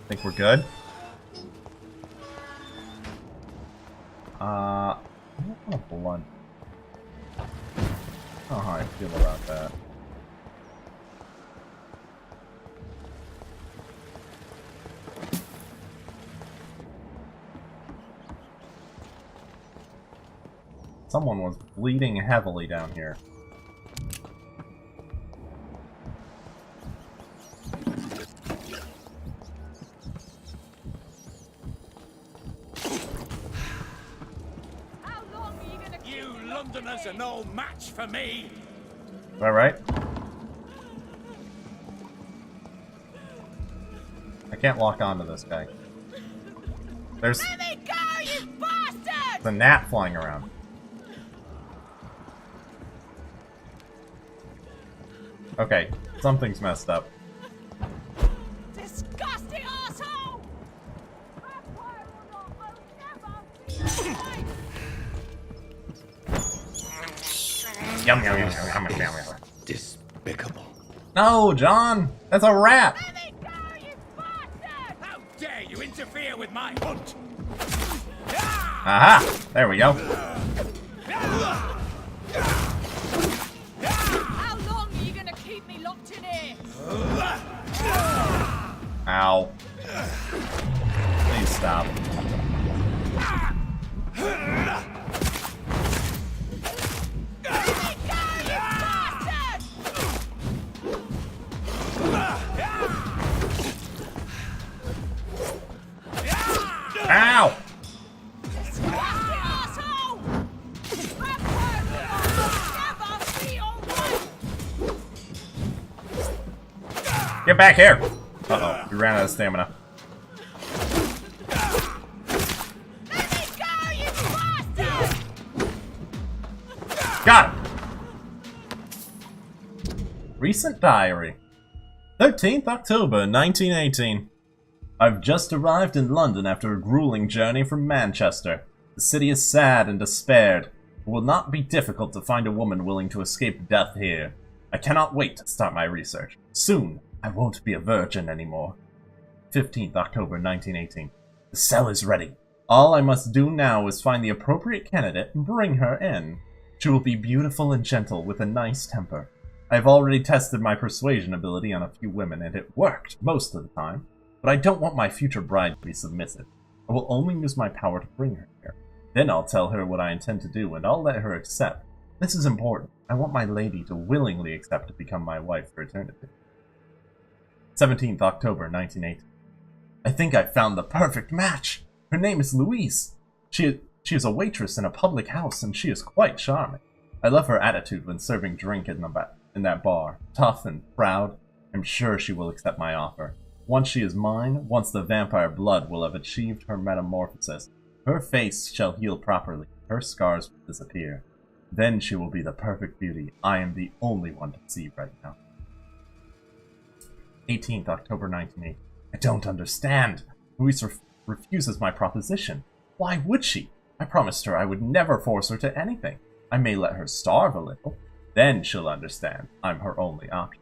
Think we're good? I don't want to blunt. I don't know how I feel about that. Someone was bleeding heavily down here. You Londoners are no match for me. Is that right? I can't lock onto this guy. There's the gnat flying around. Okay, something's messed up. Disgusting asshole! Yum yum yum yum yum yum yum. Despicable. No, John! That's a rat! How dare you interfere with my hunt? Aha! There we go. How long are you gonna keep me locked in here? Ow. Please stop. Ow! Get back here! Uh-oh, we ran out of stamina. Got it! Recent diary. 13th October 1918. I've just arrived in London after a grueling journey from Manchester. The city is sad and despaired. It will not be difficult to find a woman willing to escape death here. I cannot wait to start my research. Soon, I won't be a virgin anymore. 15th October 1918. The cell is ready. All I must do now is find the appropriate candidate and bring her in. She will be beautiful and gentle with a nice temper. I've already tested my persuasion ability on a few women and it worked most of the time. But I don't want my future bride to be submissive. I will only use my power to bring her here. Then I'll tell her what I intend to do and I'll let her accept. This is important. I want my lady to willingly accept to become my wife for eternity. 17th October 1980. I think I've found the perfect match. Her name is Louise. She is a waitress in a public house and she is quite charming. I love her attitude when serving drink in that bar. Tough and proud. I'm sure she will accept my offer. Once she is mine, once the vampire blood will have achieved her metamorphosis, her face shall heal properly, her scars will disappear. Then she will be the perfect beauty I am the only one to see right now. 18th October 1980. I don't understand. Louise refuses my proposition. Why would she? I promised her I would never force her to anything. I may let her starve a little. Then she'll understand I'm her only option.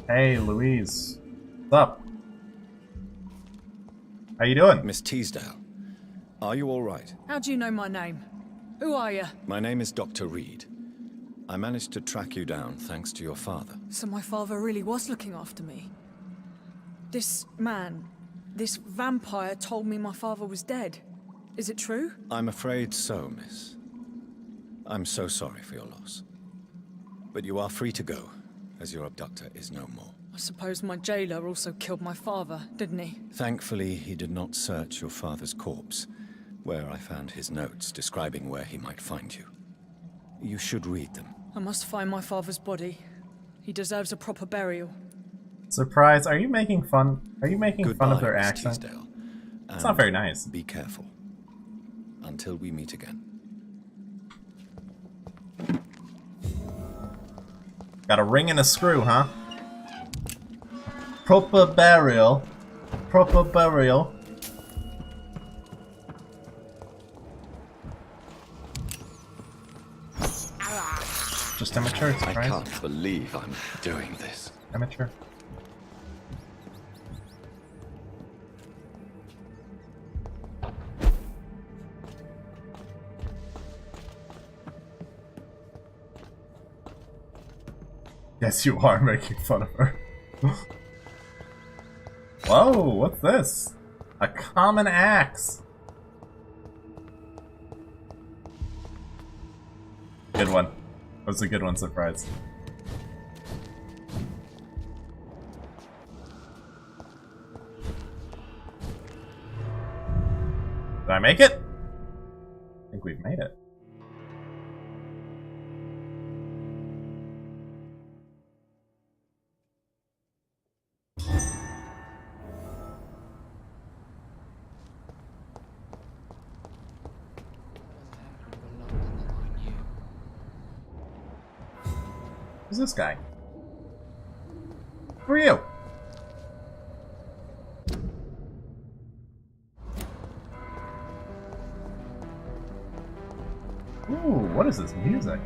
Hey, Louise. What's up? How you doing? Miss Teasdale, are you all right? How do you know my name? Who are you? My name is Dr. Reed. I managed to track you down thanks to your father. So my father really was looking after me. This man, this vampire told me my father was dead. Is it true? I'm afraid so, miss. I'm so sorry for your loss. But you are free to go, as your abductor is no more. I suppose my jailer also killed my father, didn't he? Thankfully, he did not search your father's corpse. where I found his notes describing where he might find you. You should read them. I must find my father's body. He deserves a proper burial. Surprise, are you making fun? Are you making fun of their Miss accent? Teasdale, It's not very nice. Be careful. Until we meet again. Got a ring and a screw, huh? Proper burial. Proper burial. Just amateur, I right? can't believe I'm doing this. Amateur. Yes, you are making fun of her. Whoa, what's this? A common axe. Good one. That was a good one, Surprise. Did I make it? I think we've made it. Who's this guy? Who are you? Ooh, what is this music?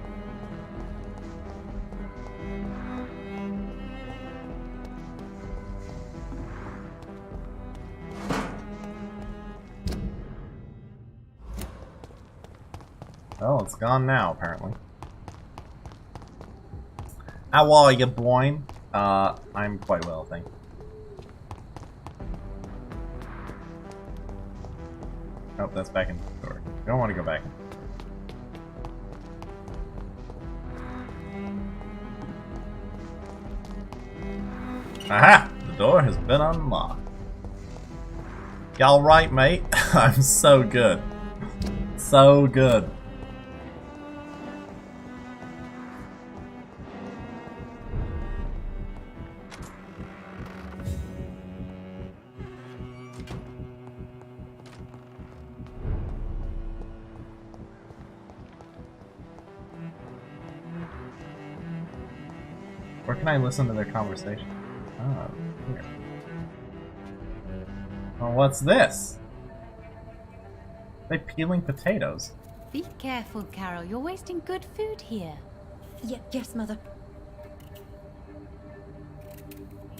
Well, it's gone now, apparently. How are you, boy? I'm quite well, thank you. Oh, that's back in the door. You don't want to go back. Aha! The door has been unlocked. Y'all right, mate? I'm so good. So good. Where can I listen to their conversation? Oh, here. Well, what's this? Are they peeling potatoes? Be careful, Carol. You're wasting good food here. Yes, Mother.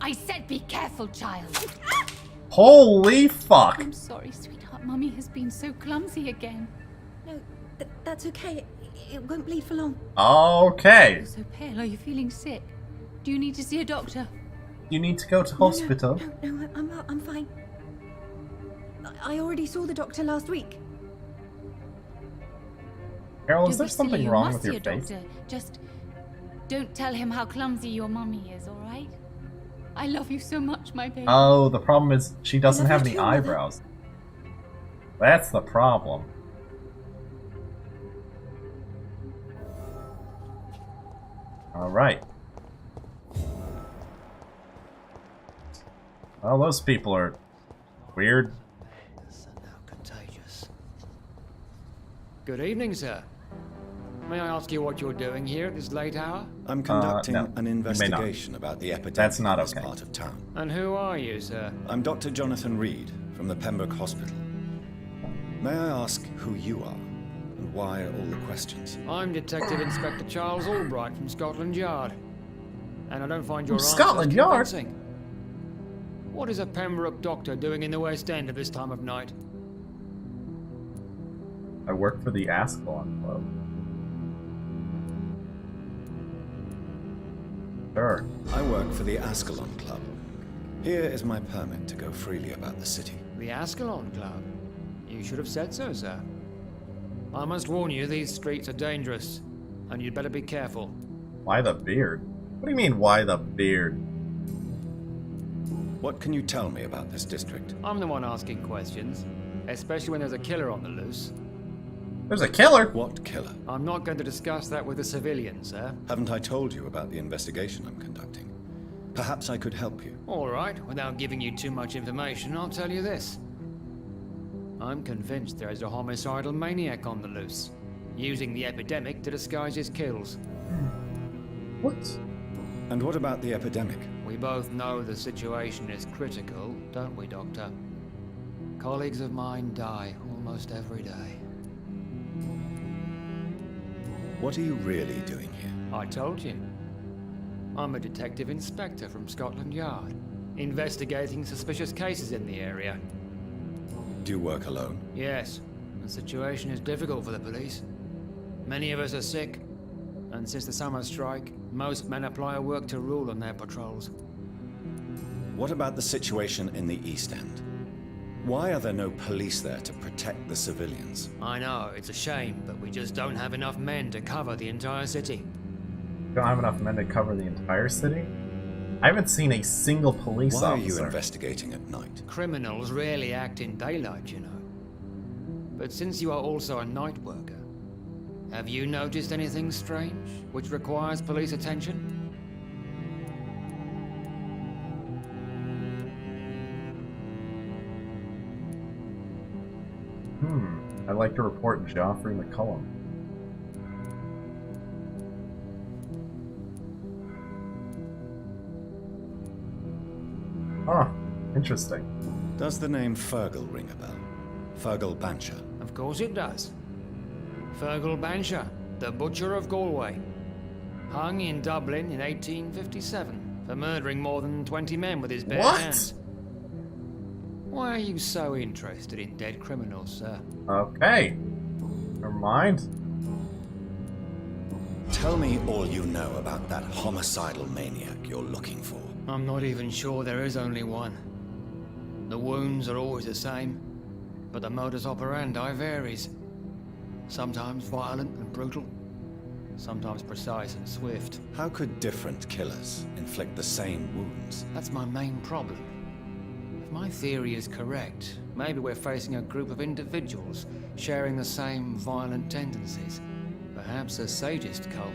I said be careful, child. Holy fuck! I'm sorry, sweetheart. Mummy has been so clumsy again. No, that's okay. It won't bleed for long. Okay. You're so pale. Are you feeling sick? Do you need to see a doctor? You need to go to hospital. No, I'm fine. I already saw the doctor last week. Carol, is Don't there be something silly. You wrong must with your see a face? doctor. Just don't tell him how clumsy your mummy is, all right? I love you so much, my baby. Oh, the problem is she doesn't have any too, Mother. eyebrows. That's the problem. Alright. Well, those people are weird. Good evening, sir. May I ask you what you're doing here at this late hour? I'm conducting no, an you may not. investigation about the epidemic That's not in this okay. part of town. And who are you, sir? I'm Dr. Jonathan Reed from the Pembroke Hospital. May I ask who you are and why all the questions? I'm Detective Inspector Charles Albright from Scotland Yard. And I don't find your From answers Scotland Yard? convincing. What is a Pembroke doctor doing in the West End at this time of night? I work for the Ascalon Club. Sure. I work for the Ascalon Club. Here is my permit to go freely about the city. The Ascalon Club? You should have said so, sir. I must warn you, these streets are dangerous, and you'd better be careful. Why the beard? What do you mean, why the beard? What can you tell me about this district? I'm the one asking questions. especially when there's a killer on the loose. There's a killer? What killer? I'm not going to discuss that with the civilians, sir. Haven't I told you about the investigation I'm conducting? Perhaps I could help you. All right, without giving you too much information, I'll tell you this. I'm convinced there is a homicidal maniac on the loose, using the epidemic to disguise his kills. What? And what about the epidemic? We both know the situation is critical, don't we, Doctor? Colleagues of mine die almost every day. What are you really doing here? I told you. I'm a detective inspector from Scotland Yard, investigating suspicious cases in the area. Do you work alone? Yes, the situation is difficult for the police. Many of us are sick, and since the summer strike, most men apply a work to rule on their patrols. What about the situation in the East End? Why are there no police there to protect the civilians? I know, it's a shame, but we just don't have enough men to cover the entire city. Don't have enough men to cover the entire city? I haven't seen a single police officer. Why are you investigating at night? Criminals rarely act in daylight, you know. But since you are also a night worker, have you noticed anything strange which requires police attention? I'd like to report Joffrey McCullum. Huh, interesting. Does the name Fergal ring a bell? Fergal Bancher? Of course it does. Fergal Bancher, the Butcher of Galway. Hung in Dublin in 1857 for murdering more than 20 men with his bare hands. Why are you so interested in dead criminals, sir? Okay. Never mind. Tell me all you know about that homicidal maniac you're looking for. I'm not even sure there is only one. The wounds are always the same, but the modus operandi varies. Sometimes violent and brutal, sometimes precise and swift. How could different killers inflict the same wounds? That's my main problem. If my theory is correct, maybe we're facing a group of individuals sharing the same violent tendencies. Perhaps a sadist cult.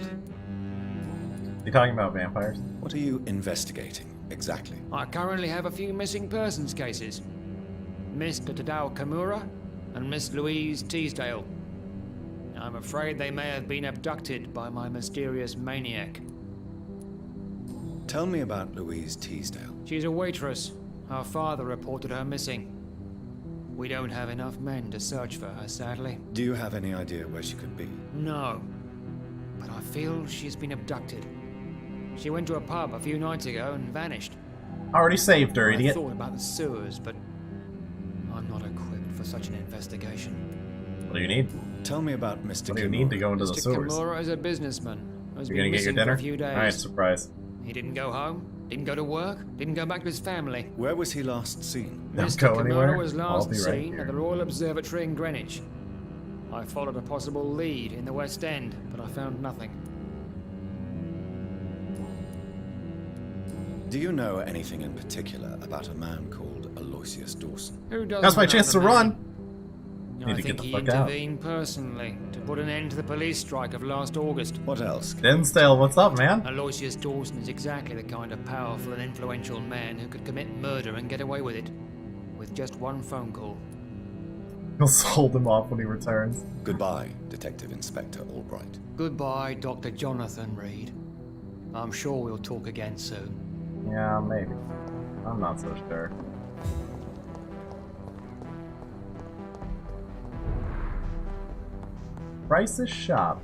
You talking about vampires? What are you investigating, exactly? I currently have a few missing persons cases. Mr. Tadao Kimura and Miss Louise Teasdale. I'm afraid they may have been abducted by my mysterious maniac. Tell me about Louise Teasdale. She's a waitress. Her father reported her missing. We don't have enough men to search for her, sadly. Do you have any idea where she could be? No. But I feel she's been abducted. She went to a pub a few nights ago and vanished. Already saved her, idiot. I thought about the sewers, but I'm not equipped for such an investigation. What do you need? Tell me about Mr. Kimura. What do you need to go into the sewers? Mr. Kimura is a businessman. Who's You're gonna been get your missing dinner? for a few days. Alright, surprise. He didn't go home, didn't go to work, didn't go back to his family. Where was he last seen? Don't Mr. go Kimura anywhere. was I'll last be right seen here. at the Royal Observatory in Greenwich. I followed a possible lead in the West End, but I found nothing. Do you know anything in particular about a man called Aloysius Dawson? Who doesn't That's my know chance the to man? run. I Need to think get the he fuck out. intervened personally to put an end to the police strike of last August. What else? Dinsdale, what's up, man? Aloysius Dawson is exactly the kind of powerful and influential man who could commit murder and get away with it. With just one phone call. He'll hold him off when he returns. Goodbye, Detective Inspector Albright. Goodbye, Dr. Jonathan Reed. I'm sure we'll talk again soon. Yeah, maybe. I'm not so sure. Price's shop.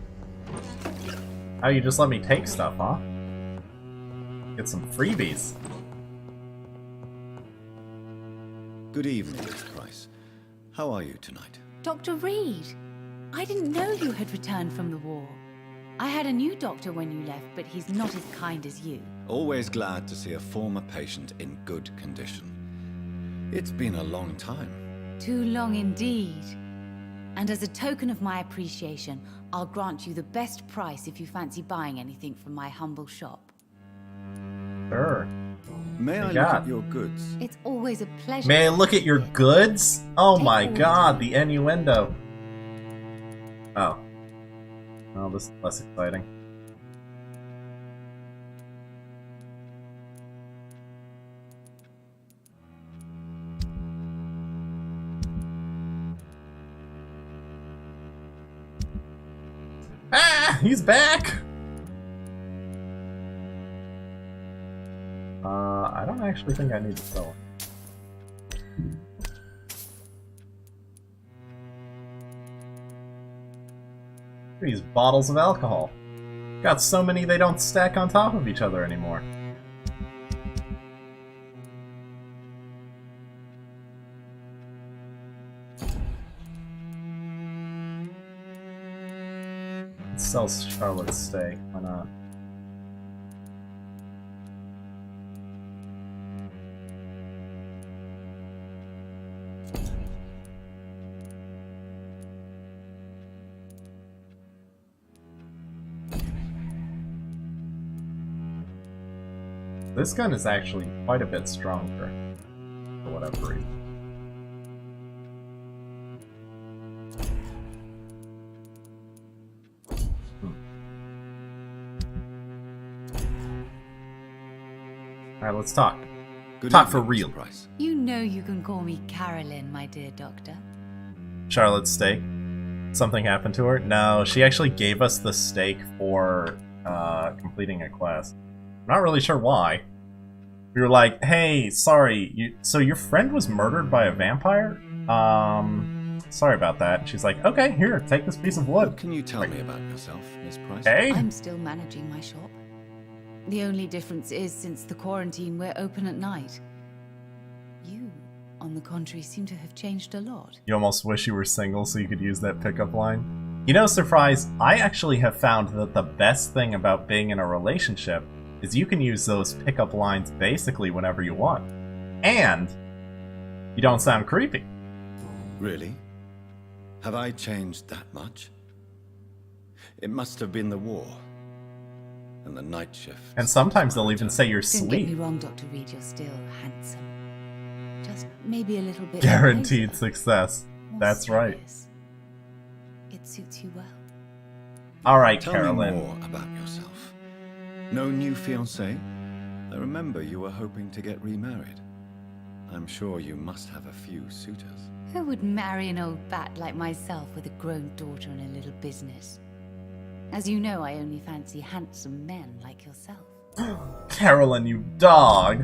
Oh, you just let me take stuff, huh? Get some freebies. Good evening, Miss Price. How are you tonight? Dr. Reed, I didn't know you had returned from the war. I had a new doctor when you left, but he's not as kind as you. Always glad to see a former patient in good condition. It's been a long time. Too long indeed. And as a token of my appreciation, I'll grant you the best price if you fancy buying anything from my humble shop. Sure. May I What look you got? at your goods? It's always a pleasure. May I look at your goods? Oh my god, the innuendo. Oh. Oh, this is less exciting. Ah! He's back! I don't actually think I need to sell it. These bottles of alcohol. Got so many they don't stack on top of each other anymore. Let's sell Charlotte's steak, why not? This gun is actually quite a bit stronger, for whatever reason. Alright, let's talk. Talk for real. You know you can call me Carolyn, my dear doctor. Charlotte's steak. Something happened to her? No, she actually gave us the steak for completing a quest. I'm not really sure why. We were like, hey, sorry, so your friend was murdered by a vampire? Sorry about that. And she's like, okay, here, take this piece of wood. What can you tell me about yourself, Miss Price? Hey? I'm still managing my shop. The only difference is, since the quarantine, we're open at night. You, on the contrary, seem to have changed a lot. You almost wish you were single so you could use that pickup line? You know, surprise, I actually have found that the best thing about being in a relationship is you can use those pickup lines basically whenever you want. And you don't sound creepy. Really? Have I changed that much? It must have been the war. And the night shift. And sometimes they'll even say you're Don't get me asleep. wrong, Dr. Reed, you're still handsome. Just maybe a little bit Guaranteed wiser, success. more That's right. serious. It suits you well. Alright, Tell Carolyn. me more about yourself. No new fiancé? I remember you were hoping to get remarried. I'm sure you must have a few suitors. Who would marry an old bat like myself with a grown daughter and a little business? As you know, I only fancy handsome men like yourself. Carolyn, you dog!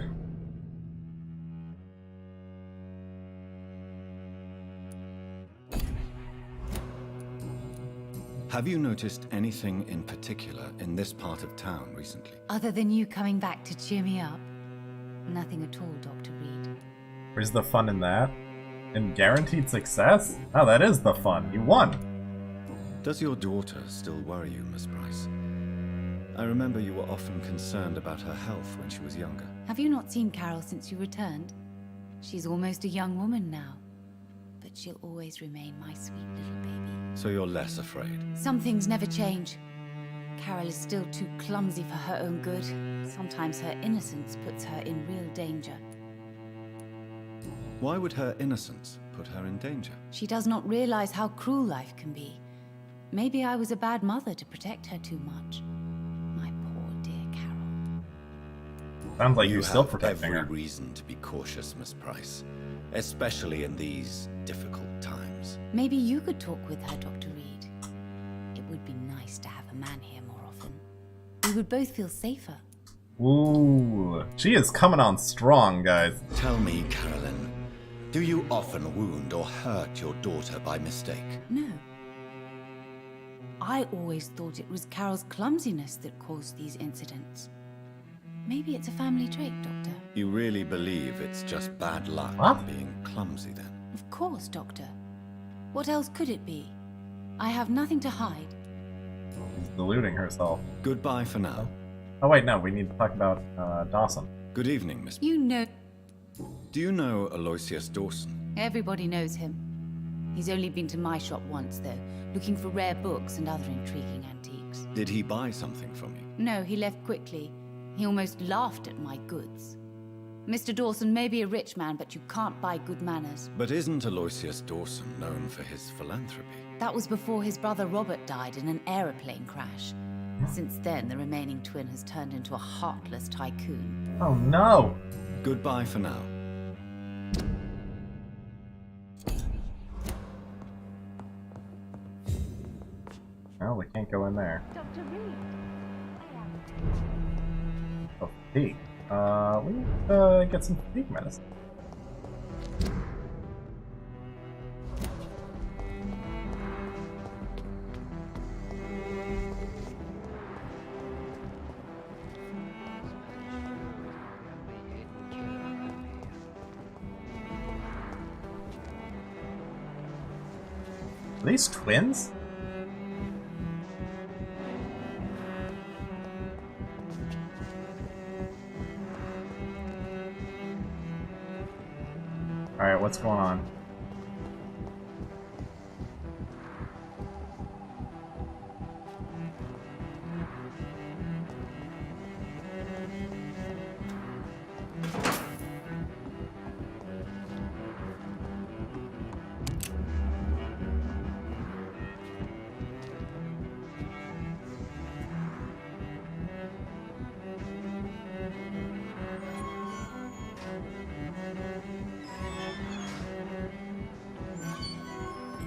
Have you noticed anything in particular in this part of town recently? Other than you coming back to cheer me up? Nothing at all, Dr. Reed. Where's the fun in that? In guaranteed success? Oh, that is the fun. You won. Does your daughter still worry you, Miss Price? I remember you were often concerned about her health when she was younger. Have you not seen Carol since you returned? She's almost a young woman now. But she'll always remain my sweet little baby. So you're less afraid? Some things never change. Carol is still too clumsy for her own good. Sometimes her innocence puts her in real danger. Why would her innocence put her in danger? She does not realize how cruel life can be. Maybe I was a bad mother to protect her too much. My poor dear Carol. Sounds like you're still have protecting every her. reason to be cautious, Miss Price. Especially in these difficult times. Maybe you could talk with her, Dr. Reed. It would be nice to have a man here more often. We would both feel safer. Ooh, she is coming on strong, guys. Tell me, Carolyn, do you often wound or hurt your daughter by mistake? No. I always thought it was Carol's clumsiness that caused these incidents. Maybe it's a family trait, Doctor. You really believe it's just bad luck being clumsy then? Of course, Doctor. What else could it be? I have nothing to hide. She's deluding herself. Goodbye for now. Oh wait, no, we need to talk about Dawson. Good evening, Miss. You know... Do you know Aloysius Dawson? Everybody knows him. He's only been to my shop once, though, looking for rare books and other intriguing antiques. Did he buy something from you? No, he left quickly. He almost laughed at my goods. Mr. Dawson may be a rich man, but you can't buy good manners. But isn't Aloysius Dawson known for his philanthropy? That was before his brother Robert died in an aeroplane crash. Since then, the remaining twin has turned into a heartless tycoon. Oh no! Goodbye for now. Well, we can't go in there. Oh, fatigue. We need to get some fatigue medicine. Are these twins? Alright, what's going on?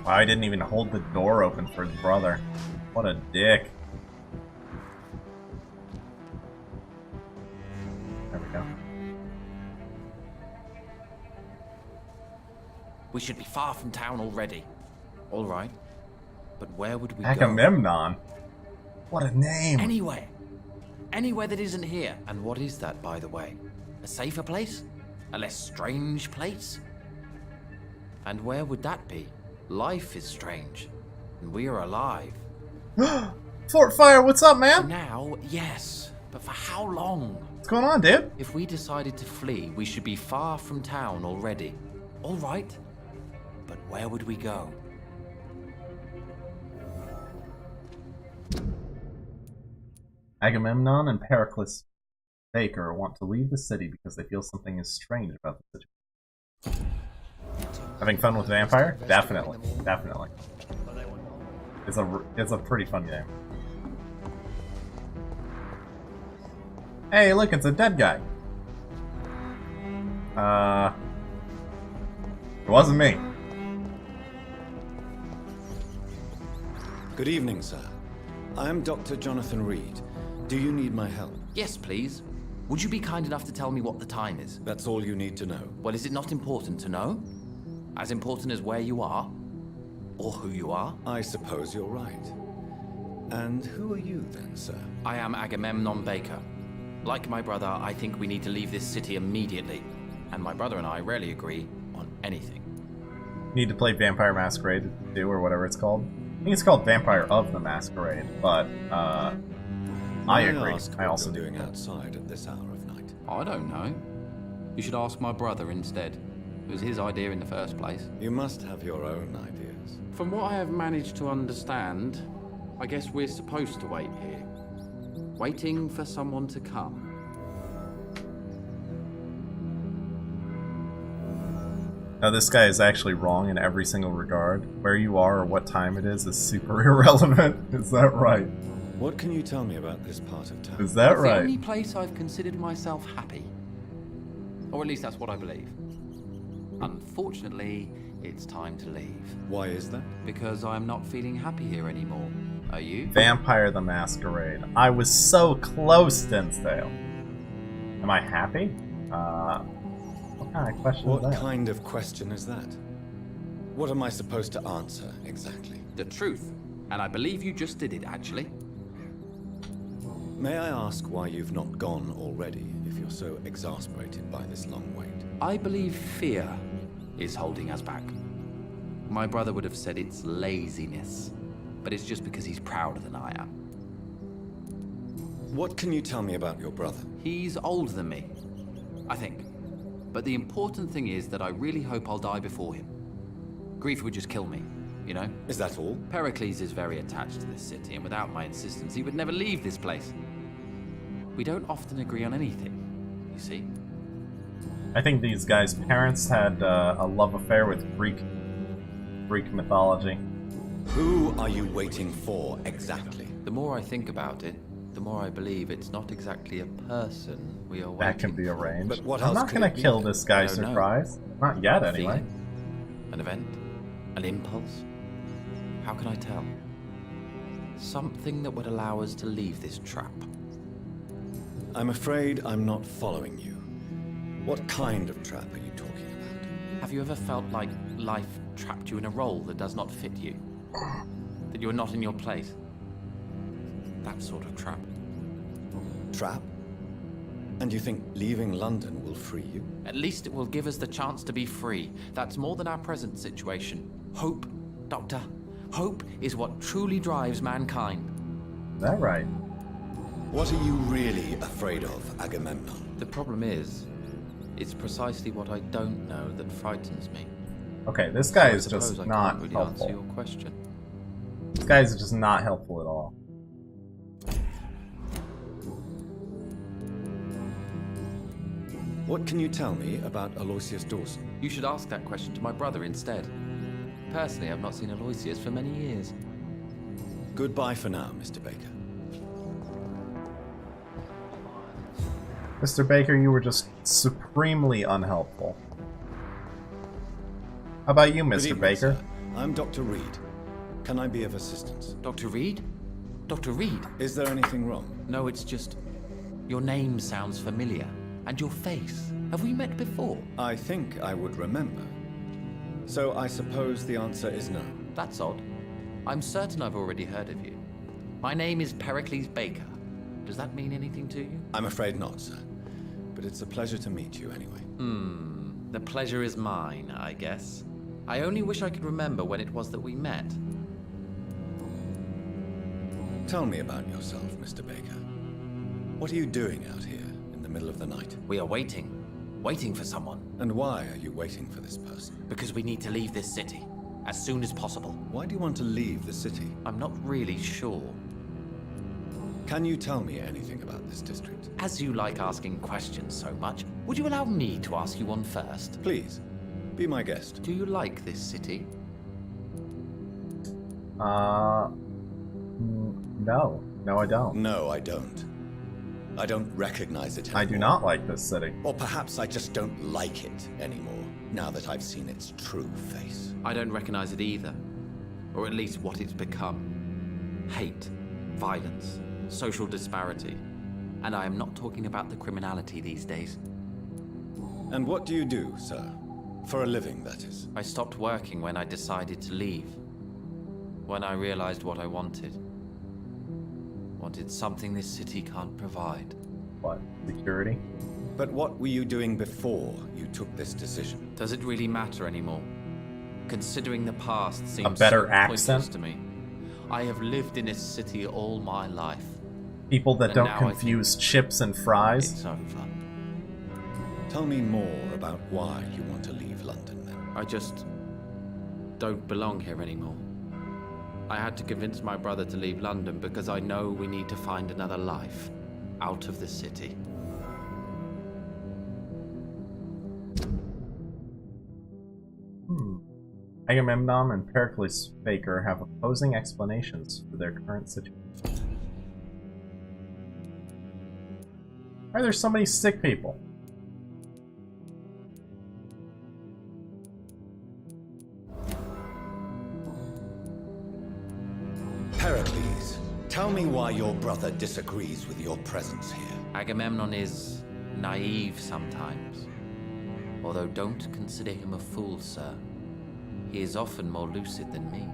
Wow, I didn't even hold the door open for his brother. What a dick. There we go. We should be far from town already. All right. But where would we go? Agamemnon? What a name! Anywhere. Anywhere that isn't here. And what is that, by the way? A safer place? A less strange place? And where would that be? Life is strange, and we are alive. Fort Fire, what's up, man? For now, yes, but for how long? What's going on, dude? If we decided to flee, we should be far from town already. All right, but where would we go? Agamemnon and Pericles Baker want to leave the city because they feel something is strange about the situation. Having fun with Vampyr? Definitely. Definitely. It's a pretty fun game. Hey, look, it's a dead guy. It wasn't me. Good evening, sir. I'm Dr. Jonathan Reed. Do you need my help? Yes, please. Would you be kind enough to tell me what the time is? That's all you need to know. Well, is it not important to know? As important as where you are? Or who you are? I suppose you're right. And who are you then, sir? I am Agamemnon Baker. Like my brother, I think we need to leave this city immediately. And my brother and I rarely agree on anything. Need to play Vampire Masquerade 2 or whatever it's called. I think it's called Vampire of the Masquerade, but I agree. I also do. Doing outside at this hour of night. I don't know. You should ask my brother instead. It was his idea in the first place. You must have your own ideas. From what I have managed to understand, I guess we're supposed to wait here. Waiting for someone to come. Now this guy is actually wrong in every single regard. Where you are or what time it is super irrelevant. Is that right? What can you tell me about this part of town? Is that right? It's the only place I've considered myself happy. Or at least that's what I believe. Unfortunately, it's time to leave. Why is that? Because I'm not feeling happy here anymore. Are you? Vampire the Masquerade. I was so close, Dinsdale. Am I happy? What kind of question is that? What kind of question is that? What am I supposed to answer, exactly? The truth. And I believe you just did it, actually. May I ask why you've not gone already, if you're so exasperated by this long wait? I believe fear is holding us back. My brother would have said it's laziness, but it's just because he's prouder than I am. What can you tell me about your brother? He's older than me, I think. But the important thing is that I really hope I'll die before him. Grief would just kill me, you know? Is that all? Pericles is very attached to this city, and without my insistence, he would never leave this place. We don't often agree on anything, you see? I think these guys' parents had a love affair with Greek mythology. Who are you waiting for exactly? The more I think about it, the more I believe it's not exactly a person we are waiting That can be arranged. But what I'm else not could gonna it be? kill this guy, I don't know. surprise. Not yet, anyway. Feeling? An event? An impulse? How can I tell? Something that would allow us to leave this trap. I'm afraid I'm not following you. What kind of trap are you talking about? Have you ever felt like life trapped you in a role that does not fit you? That you are not in your place? That sort of trap. Trap? And you think leaving London will free you? At least it will give us the chance to be free. That's more than our present situation. Hope, Doctor. Hope is what truly drives mankind. Is that right? What are you really afraid of, Agamemnon? The problem is, it's precisely what I don't know that frightens me. Okay, this guy is So I just suppose I not can't really helpful. answer your question. This guy is just not helpful at all. What can you tell me about Aloysius Dawson? You should ask that question to my brother instead. Personally, I've not seen Aloysius for many years. Goodbye for now, Mr. Baker. Mr. Baker, you were just supremely unhelpful. How about you, Good Mr. evening, Baker? sir. I'm Dr. Reed. Can I be of assistance? Dr. Reed? Dr. Reed? Is there anything wrong? No, it's just... your name sounds familiar. And your face. Have we met before? I think I would remember. So I suppose the answer is no. That's odd. I'm certain I've already heard of you. My name is Pericles Baker. Does that mean anything to you? I'm afraid not, sir. But it's a pleasure to meet you anyway. The pleasure is mine, I guess. I only wish I could remember when it was that we met. Tell me about yourself, Mr. Baker. What are you doing out here in the middle of the night? We are waiting. Waiting for someone. And why are you waiting for this person? Because we need to leave this city. As soon as possible. Why do you want to leave the city? I'm not really sure. Can you tell me anything about this district? As you like asking questions so much, would you allow me to ask you one first? Please, be my guest. Do you like this city? No. No, I don't. No, I don't. I don't recognize it anymore. I do not like this city. Or perhaps I just don't like it anymore, now that I've seen its true face. I don't recognize it either. Or at least what it's become. Hate, violence, social disparity. And I am not talking about the criminality these days. And what do you do, sir? For a living, that is. I stopped working when I decided to leave. When I realized what I wanted. Wanted something this city can't provide. What? Security? But what were you doing before you took this decision? Does it really matter anymore? Considering the past seems A better so accent? pointless to me. I have lived in this city all my life. People that And don't now I confuse chips and fries? It's over. Tell me more about why you want to leave London, then. I just don't belong here anymore. I had to convince my brother to leave London because I know we need to find another life out of the city. Agamemnon and Pericles Baker have opposing explanations for their current situation. Why are there so many sick people? Pericles, tell me why your brother disagrees with your presence here. Agamemnon is naive sometimes. Although don't consider him a fool, sir. He is often more lucid than me.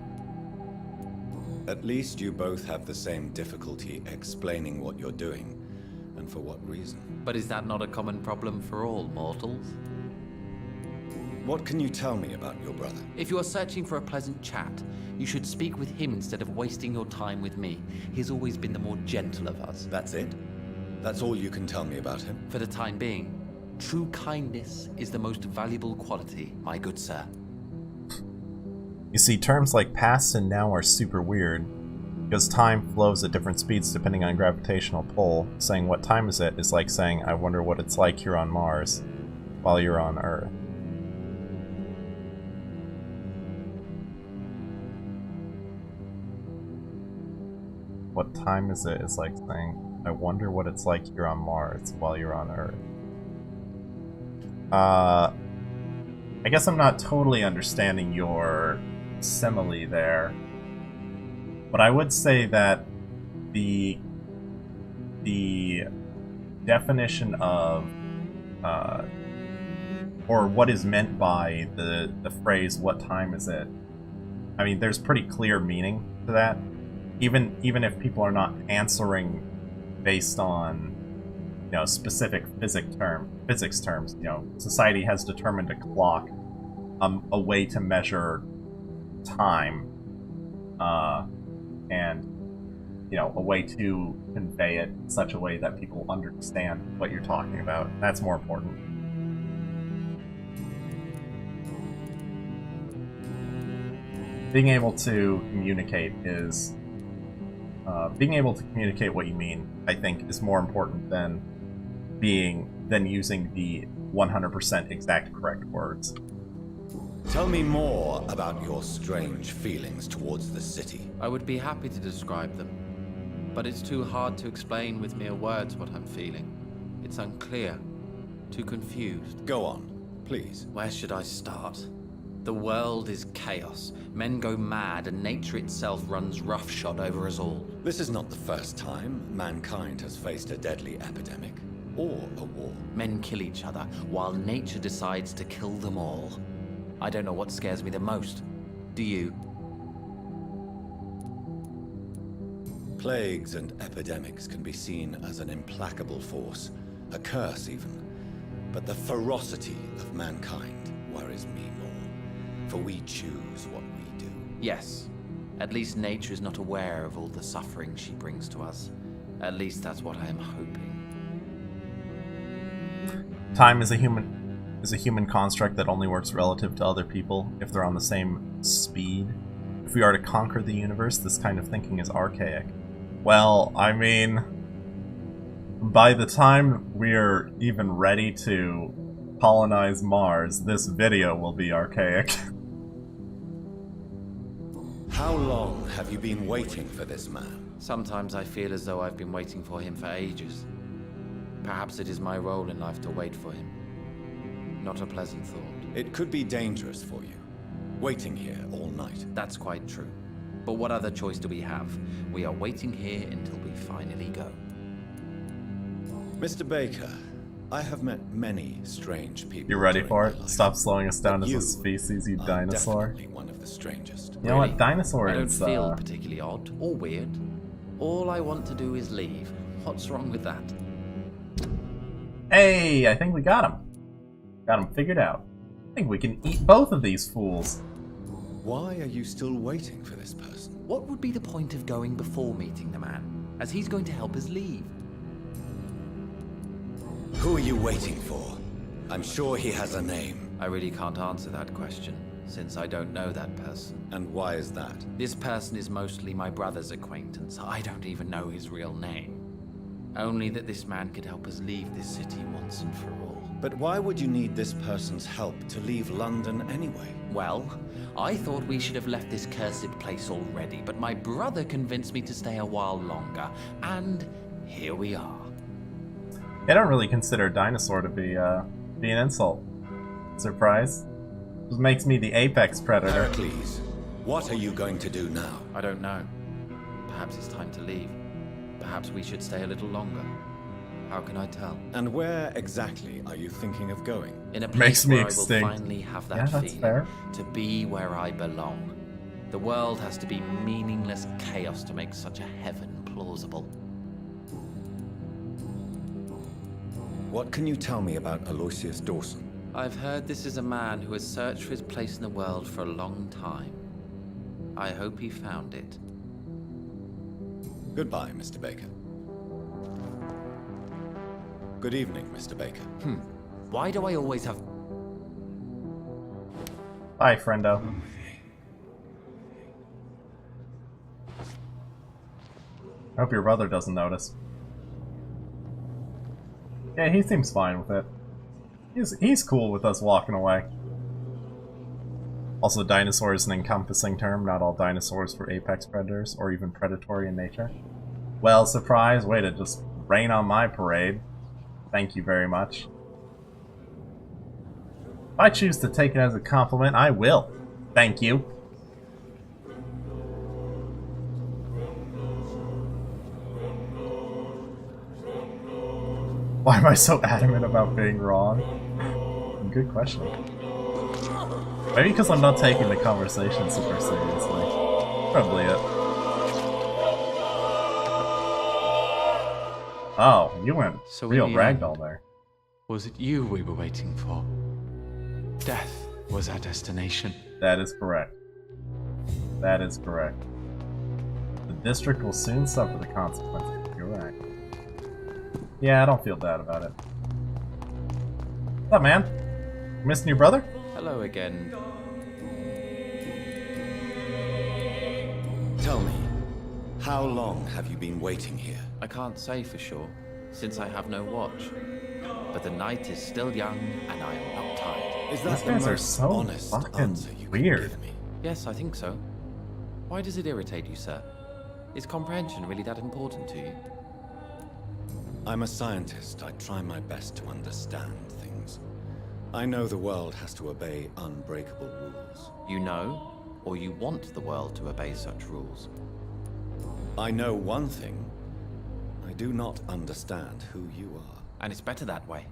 At least you both have the same difficulty explaining what you're doing, and for what reason. But is that not a common problem for all mortals? What can you tell me about your brother? If you are searching for a pleasant chat, you should speak with him instead of wasting your time with me. He's always been the more gentle of us. That's it? That's all you can tell me about him? For the time being, true kindness is the most valuable quality, my good sir. You see, terms like past and now are super weird, because time flows at different speeds depending on gravitational pull. Saying what time is it is like saying, I wonder what it's like here on Mars. while you're on Earth. What time is it? It's like saying, I wonder what it's like here on Mars while you're on Earth. I guess I'm not totally understanding your simile there, but I would say that the definition of or what is meant by the phrase "what time is it?" I mean, there's pretty clear meaning to that. Even if people are not answering based on, you know, specific physics terms, you know, society has determined a clock, a way to measure time, and, you know, a way to convey it in such a way that people understand what you're talking about. That's more important. Being able to communicate is... being able to communicate what you mean, I think, is more important than using the 100% exact correct words. Tell me more about your strange feelings towards the city. I would be happy to describe them, but it's too hard to explain with mere words what I'm feeling. It's unclear, too confused. Go on, please. Where should I start? The world is chaos. Men go mad, and nature itself runs roughshod over us all. This is not the first time mankind has faced a deadly epidemic, or a war. Men kill each other, while nature decides to kill them all. I don't know what scares me the most. Do you? Plagues and epidemics can be seen as an implacable force, a curse even. But the ferocity of mankind worries me more, for we choose what we do. Yes. At least nature is not aware of all the suffering she brings to us. At least that's what I am hoping. Time is a human construct that only works relative to other people if they're on the same speed. If we are to conquer the universe, this kind of thinking is archaic. Well, I mean, by the time we're even ready to colonize Mars, this video will be archaic. How long have you been waiting for this man? Sometimes I feel as though I've been waiting for him for ages. Perhaps it is my role in life to wait for him. Not a pleasant thought. It could be dangerous for you, waiting here all night. That's quite true. But what other choice do we have? We are waiting here until we finally go. Mr. Baker, I have met many strange people. You ready for it? Stop slowing us down as a species, you dinosaur. Definitely one of the strangest. You know what? Dinosaurs. I don't feel particularly odd or weird. All I want to do is leave. What's wrong with that? Hey, I think we got him. Got him figured out. I think we can eat both of these fools. Why are you still waiting for this person? What would be the point of going before meeting the man, as he's going to help us leave? Who are you waiting for? I'm sure he has a name. I really can't answer that question, since I don't know that person. And why is that? This person is mostly my brother's acquaintance. I don't even know his real name. Only that this man could help us leave this city once and for all. But why would you need this person's help to leave London anyway? Well, I thought we should have left this cursed place already, but my brother convinced me to stay a while longer, and here we are. I don't really consider dinosaur to be an insult. Surprise. This makes me the apex predator. Heracles, what are you going to do now? I don't know. Perhaps it's time to leave. Perhaps we should stay a little longer. How can I tell? And where exactly are you thinking of going? In a place where I will extinct. finally have that Yeah, that's feeling. fair. To be where I belong. The world has to be meaningless chaos to make such a heaven plausible. What can you tell me about Aloysius Dawson? I've heard this is a man who has searched for his place in the world for a long time. I hope he found it. Goodbye, Mr. Baker. Good evening, Mr. Baker. Why do I always have... Bye, friendo. I hope your brother doesn't notice. Yeah, he seems fine with it. He's cool with us walking away. Also, dinosaur is an encompassing term. Not all dinosaurs were apex predators, or even predatory in nature. Well, surprise, way to just rain on my parade. Thank you very much. If I choose to take it as a compliment, I will. Thank you. Why am I so adamant about being wrong? Good question. Maybe because I'm not taking the conversation super seriously. Probably it. Oh, you went So real in the ragdoll end, there. Was it you we were waiting for? Death was our destination. That is correct. That is correct. The district will soon suffer the consequences. You're right. Yeah, I don't feel bad about it. What's up, man? You missing your brother? Hello again. Tell me, how long have you been waiting here? I can't say for sure, since I have no watch. But the night is still young, and I am not tired. Is that These guys are so fucking weird. Yes, I think so. Why does it irritate you, sir? Is comprehension really that important to you? I'm a scientist. I try my best to understand things. I know the world has to obey unbreakable rules. You know, or you want the world to obey such rules? I know one thing. I do not understand who you are. And it's better that way.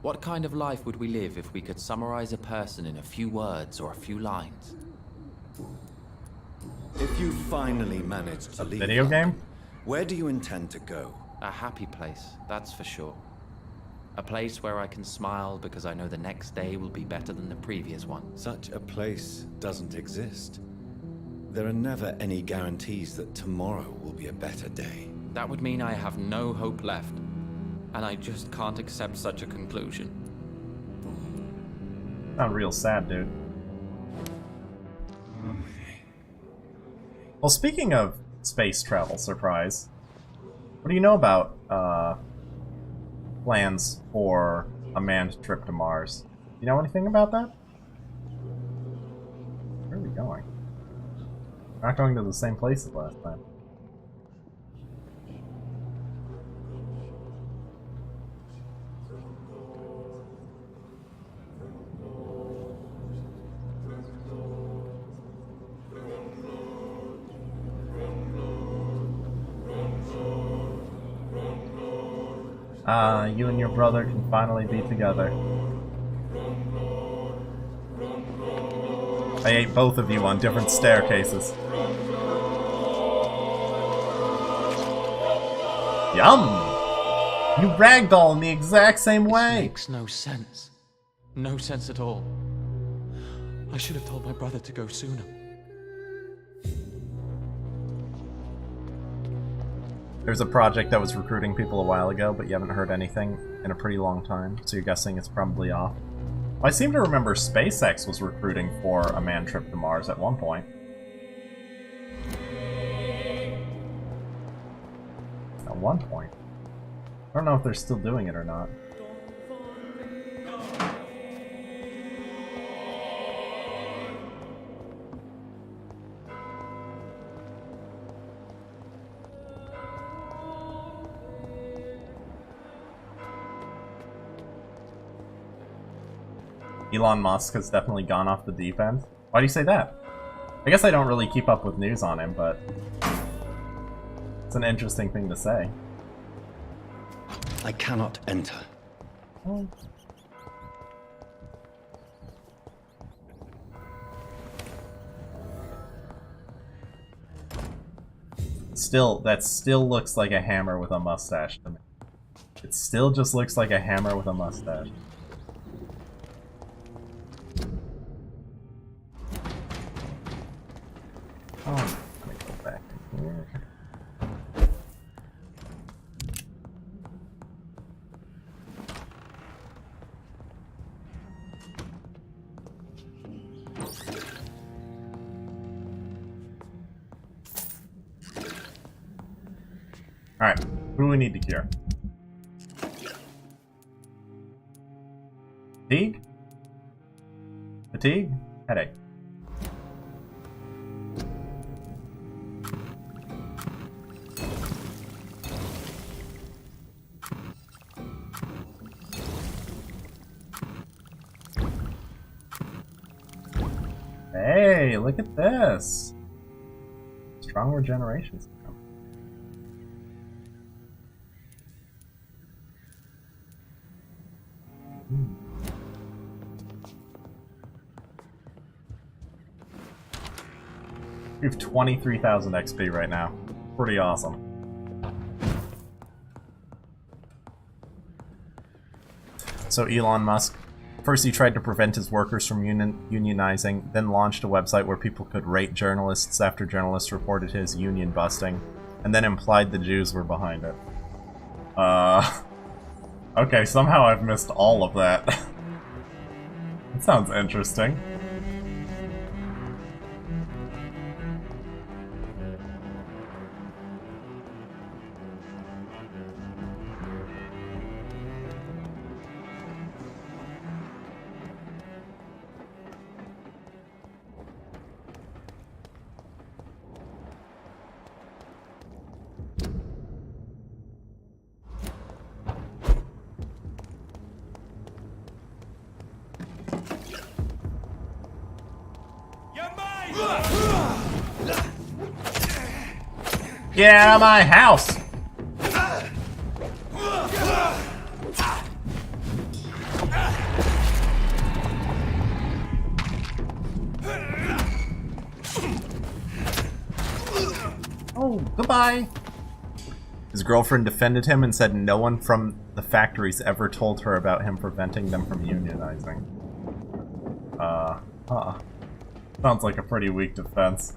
What kind of life would we live if we could summarize a person in a few words or a few lines? If you finally manage to leave Video game? where do you intend to go? A happy place, that's for sure. A place where I can smile because I know the next day will be better than the previous one. Such a place doesn't exist. There are never any guarantees that tomorrow will be a better day. That would mean I have no hope left. And I just can't accept such a conclusion. Sound real sad, dude. Well, speaking of space travel, surprise. What do you know about, plans for a manned trip to Mars? You know anything about that? Where are we going? We're not going to the same place as last time. You and your brother can finally be together. I ate both of you on different staircases. Yum! You ragdoll in the exact same way! This makes no sense. No sense at all. I should have told my brother to go sooner. There's a project that was recruiting people a while ago, but you haven't heard anything in a pretty long time, so you're guessing it's probably off. I seem to remember SpaceX was recruiting for a manned trip to Mars at one point. At one point. I don't know if they're still doing it or not. Elon Musk has definitely gone off the deep end. Why do you say that? I guess I don't really keep up with news on him, but it's an interesting thing to say. I cannot enter. Oh. Still, that still looks like a hammer with a mustache to me. It still just looks like a hammer with a mustache. Oh, let me go back in here. Alright, who do we need to cure? Fatigue? Fatigue? Headache. Hey, look at this! Strong regeneration system. We have 23,000 XP right now. Pretty awesome. So Elon Musk, first he tried to prevent his workers from unionizing, then launched a website where people could rate journalists after journalists reported his union busting, and then implied the Jews were behind it. Okay, somehow I've missed all of that. That sounds interesting. Get out of my house! Oh, goodbye! His girlfriend defended him and said no one from the factories ever told her about him preventing them from unionizing. Sounds like a pretty weak defense.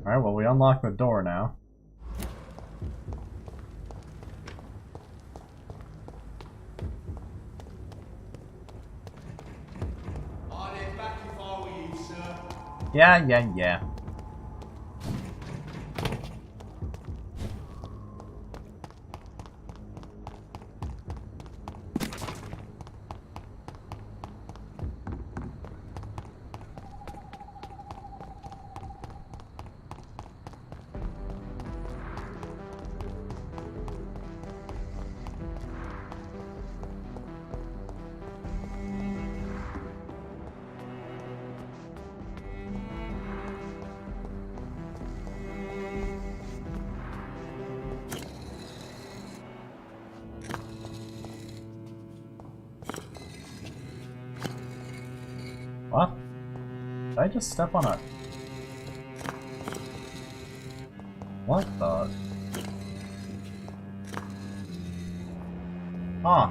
Alright, well, we unlock the door now. I'd head back if I were you, sir. Yeah. What? Did I just step on a... What the... Huh.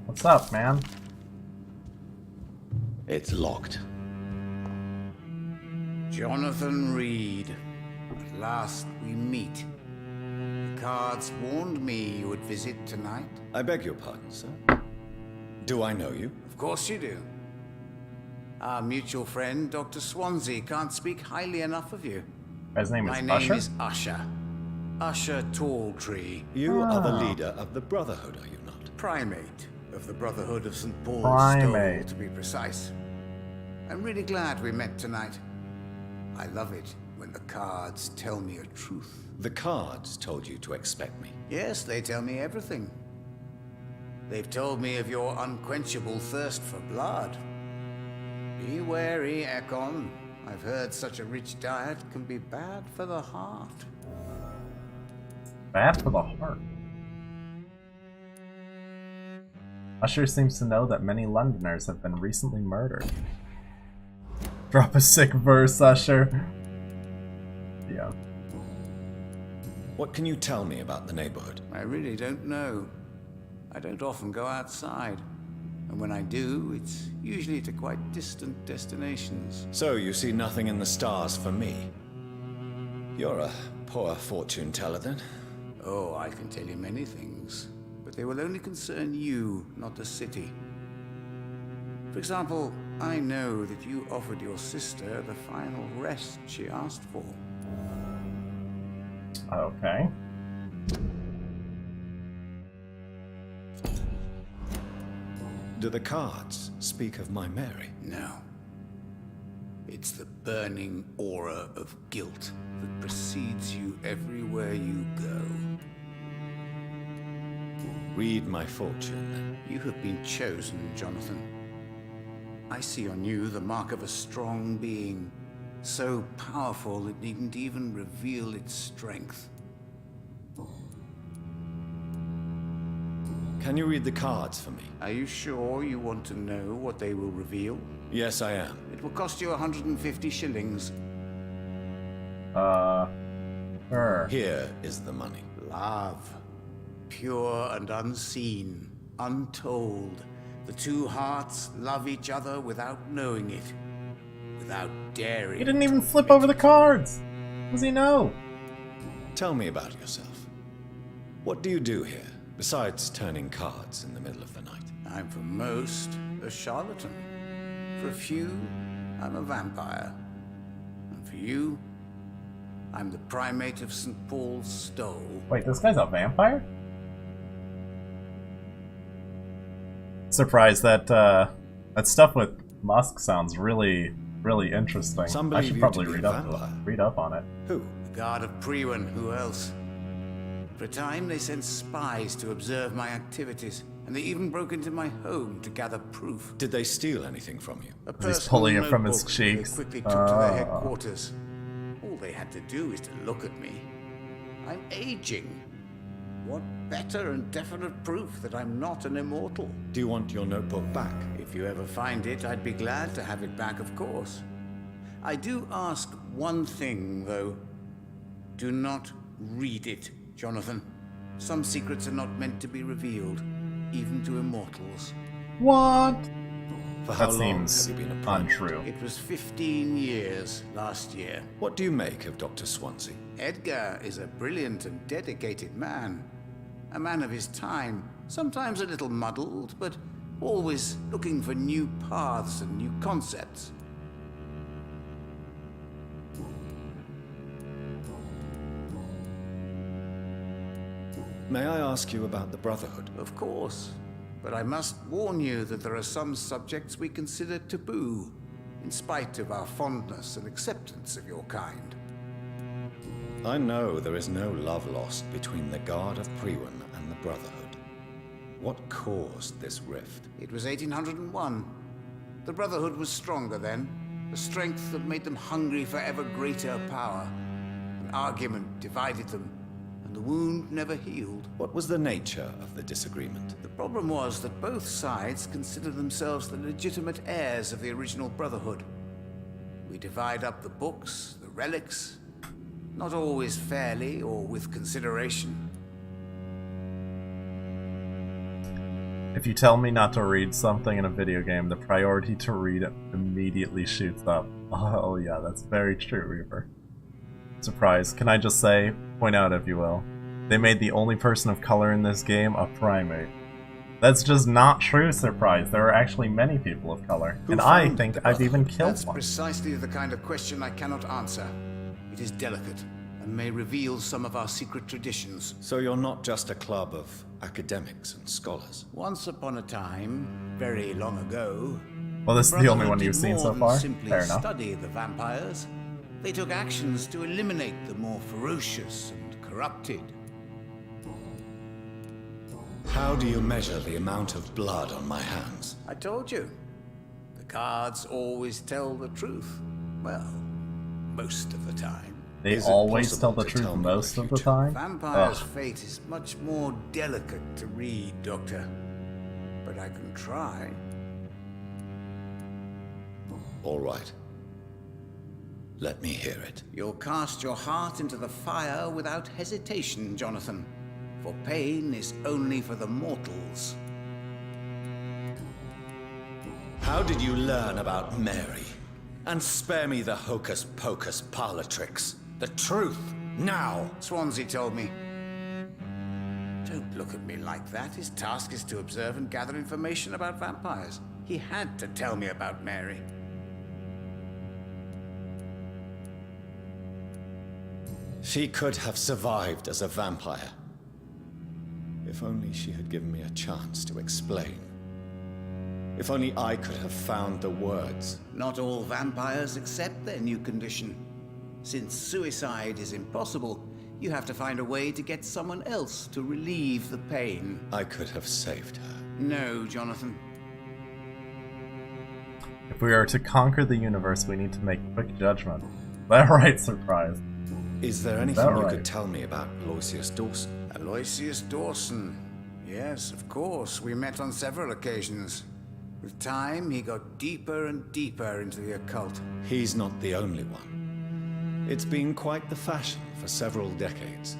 What's up, man? It's locked. Jonathan Reed. At last we meet. The cards warned me you would visit tonight. I beg your pardon, sir. Do I know you? Of course you do. Our mutual friend, Dr. Swansea, can't speak highly enough of you. His name is My Usher? name is Usher. Usher Talltree. You are the leader of the Brotherhood, are you not? Primate of the Brotherhood of St. Paul's Primate. Stole, to be precise. I'm really glad we met tonight. I love it when the cards tell me a truth. The cards told you to expect me. Yes, they tell me everything. They've told me of your unquenchable thirst for blood. Be wary, Ekon. I've heard such a rich diet can be bad for the heart. Bad for the heart. Usher seems to know that many Londoners have been recently murdered. Drop a sick verse, Usher. Yeah. What can you tell me about the neighborhood? I really don't know. I don't often go outside. And when I do, it's usually to quite distant destinations. So you see nothing in the stars for me? You're a poor fortune teller, then? Oh, I can tell you many things. But they will only concern you, not the city. For example, I know that you offered your sister the final rest she asked for. Okay. Do the cards speak of my Mary? No. It's the burning aura of guilt that precedes you everywhere you go. Read my fortune, then. You have been chosen, Jonathan. I see on you the mark of a strong being, so powerful it needn't even reveal its strength. Can you read the cards for me? Are you sure you want to know what they will reveal? Yes, I am. It will cost you 150 shillings. Sure. Here is the money. Love. Pure and unseen, untold. The two hearts love each other without knowing it. Without daring. He didn't even flip over the cards! How does he know? Tell me about yourself. What do you do here, besides turning cards in the middle of the night? I'm for most a charlatan. For a few, I'm a vampire. And for you, I'm the primate of St. Paul's Stole. Wait, this guy's a vampire? Surprised that that stuff with Musk sounds really interesting. Some I believe should you probably to be read up on it. Who? The Guard of Priwen. Who else? For a time, they sent spies to observe my activities, and they even broke into my home to gather proof. Did they steal anything from you? He's pulling it from his cheeks. They quickly took to their headquarters. All they had to do is to look at me. I'm aging. What better and definite proof that I'm not an immortal? Do you want your notebook back? If you ever find it, I'd be glad to have it back, of course. I do ask one thing, though. Do not read it, Jonathan. Some secrets are not meant to be revealed, even to immortals. What? For how that long seems have you been a primate? untrue. It was 15 years last year. What do you make of Dr. Swansea? Edgar is a brilliant and dedicated man. A man of his time, sometimes a little muddled, but always looking for new paths and new concepts. May I ask you about the Brotherhood? Of course. But I must warn you that there are some subjects we consider taboo, in spite of our fondness and acceptance of your kind. I know there is no love lost between the Guard of Priwen and the Brotherhood. What caused this rift? It was 1801. The Brotherhood was stronger then, a strength that made them hungry for ever greater power. An argument divided them, and the wound never healed. What was the nature of the disagreement? The problem was that both sides considered themselves the legitimate heirs of the original Brotherhood. We divide up the books, the relics, not always fairly or with consideration. If you tell me not to read something in a video game, the priority to read it immediately shoots up. Oh yeah, that's very true, Reaper. Surprise. Can I just say, point out if you will, they made the only person of color in this game a primate. That's just not true, Surprise. There are actually many people of color. And I think I've even killed That's one. precisely the kind of question I cannot answer. It is delicate, and may reveal some of our secret traditions. So you're not just a club of academics and scholars? Once upon a time, very long ago... Well, this is the only one you've seen so far. Simply Fair enough. study the vampires. They took actions to eliminate the more ferocious and corrupted. How do you measure the amount of blood on my hands? I told you. The cards always tell the truth. Well, most of the time. They always tell the truth most of the time? Vampire's fate is much more delicate to read, Doctor. But I can try. All right. Let me hear it. You'll cast your heart into the fire without hesitation, Jonathan. For pain is only for the mortals. How did you learn about Mary? And spare me the hocus-pocus parlor tricks. The truth, now! Swansea told me. Don't look at me like that. His task is to observe and gather information about vampires. He had to tell me about Mary. She could have survived as a vampire. If only she had given me a chance to explain. If only I could have found the words. Not all vampires accept their new condition. Since suicide is impossible, you have to find a way to get someone else to relieve the pain. I could have saved her. No, Jonathan. If we are to conquer the universe, we need to make quick judgment. Is that right, Surprise? Is there anything you could tell me about Aloysius Dawson? Aloysius Dawson. Yes, of course. We met on several occasions. With time, he got deeper and deeper into the occult. He's not the only one. It's been quite the fashion for several decades.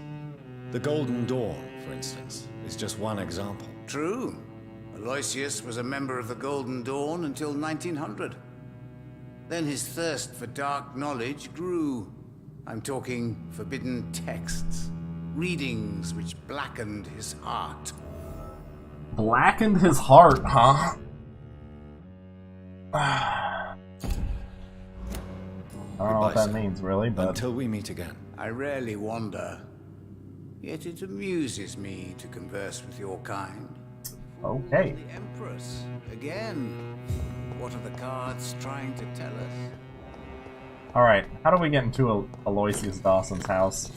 The Golden Dawn, for instance, is just one example. True. Aloysius was a member of the Golden Dawn until 1900. Then his thirst for dark knowledge grew. I'm talking forbidden texts, readings which blackened his heart. Blackened his heart, huh? I don't know what that means, really, but... Until we meet again. I rarely wander, yet it amuses me to converse with your kind. Okay. The Empress, again. What are the cards trying to tell us? Alright, how do we get into Aloysius Dawson's house?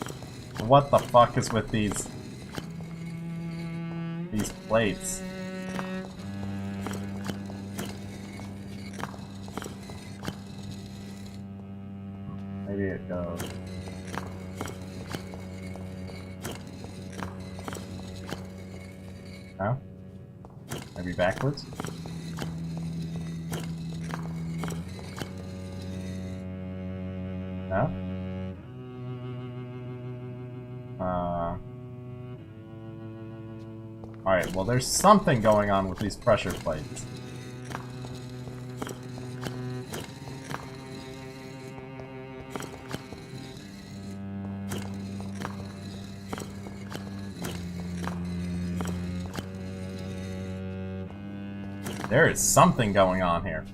What the fuck is with these plates? Maybe it goes. No? Maybe backwards? No? Alright, well there's something going on with these pressure plates. There is something going on here.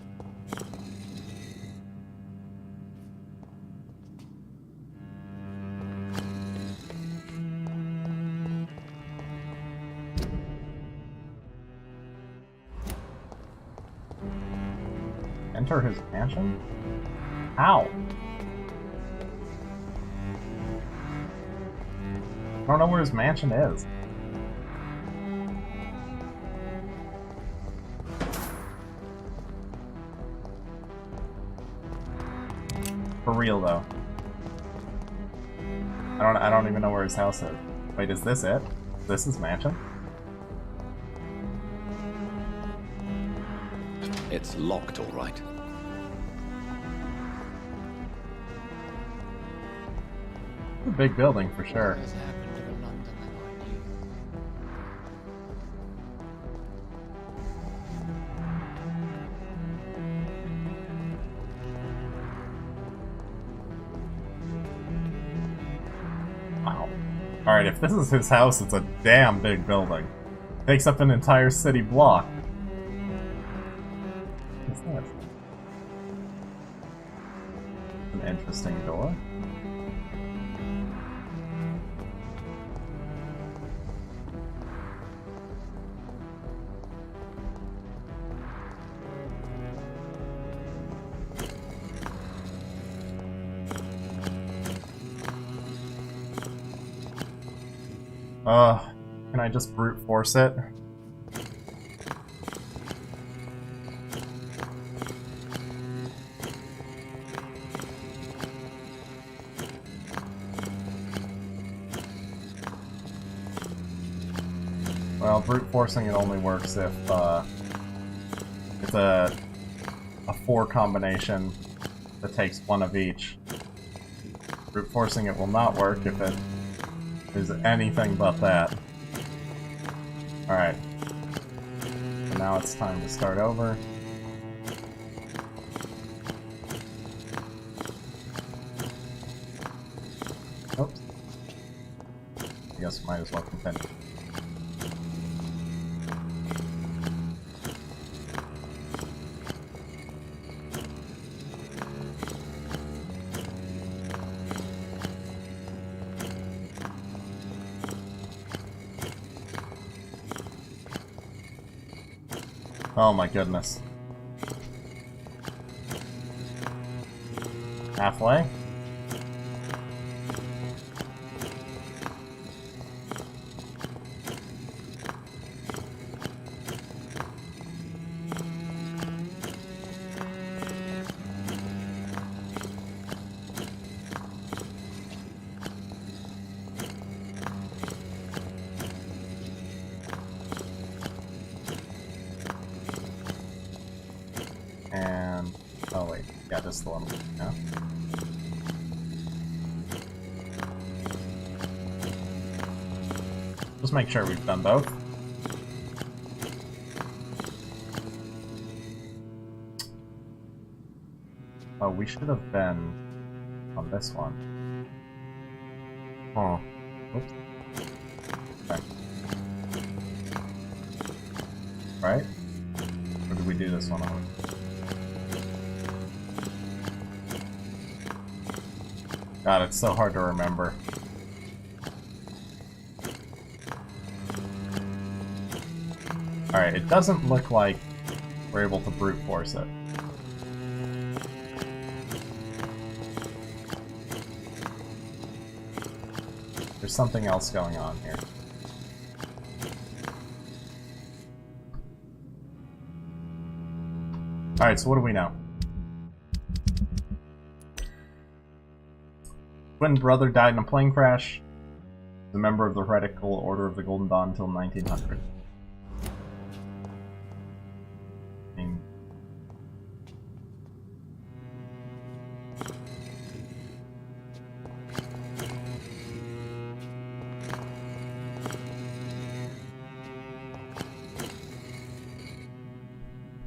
Enter his mansion? How? I don't know where his mansion is. For real though. I don't even know where his house is. Wait, is this it? This is mansion? It's locked, all right. A big building for sure. Wow. Alright, if this is his house, it's a damn big building. Takes up an entire city block. What's this? An interesting door. Can I just brute force it? Well, brute forcing it only works if it's a 4 combination that takes 1 of each. Brute forcing it will not work if it is anything but that. Alright. So now it's time to start over. Oops. I guess we might as well continue. Oh my goodness. Halfway? And oh wait, yeah, this is the one. Yeah. Just make sure we've done both. Oh, we should have been on this one. Oh, oops. Okay. Right? Or did we do this one already? God, it's so hard to remember. Alright, it doesn't look like we're able to brute force it. There's something else going on here. Alright, so what do we know? Twin brother died in a plane crash. Was a member of the Heretical Order of the Golden Dawn until 1900.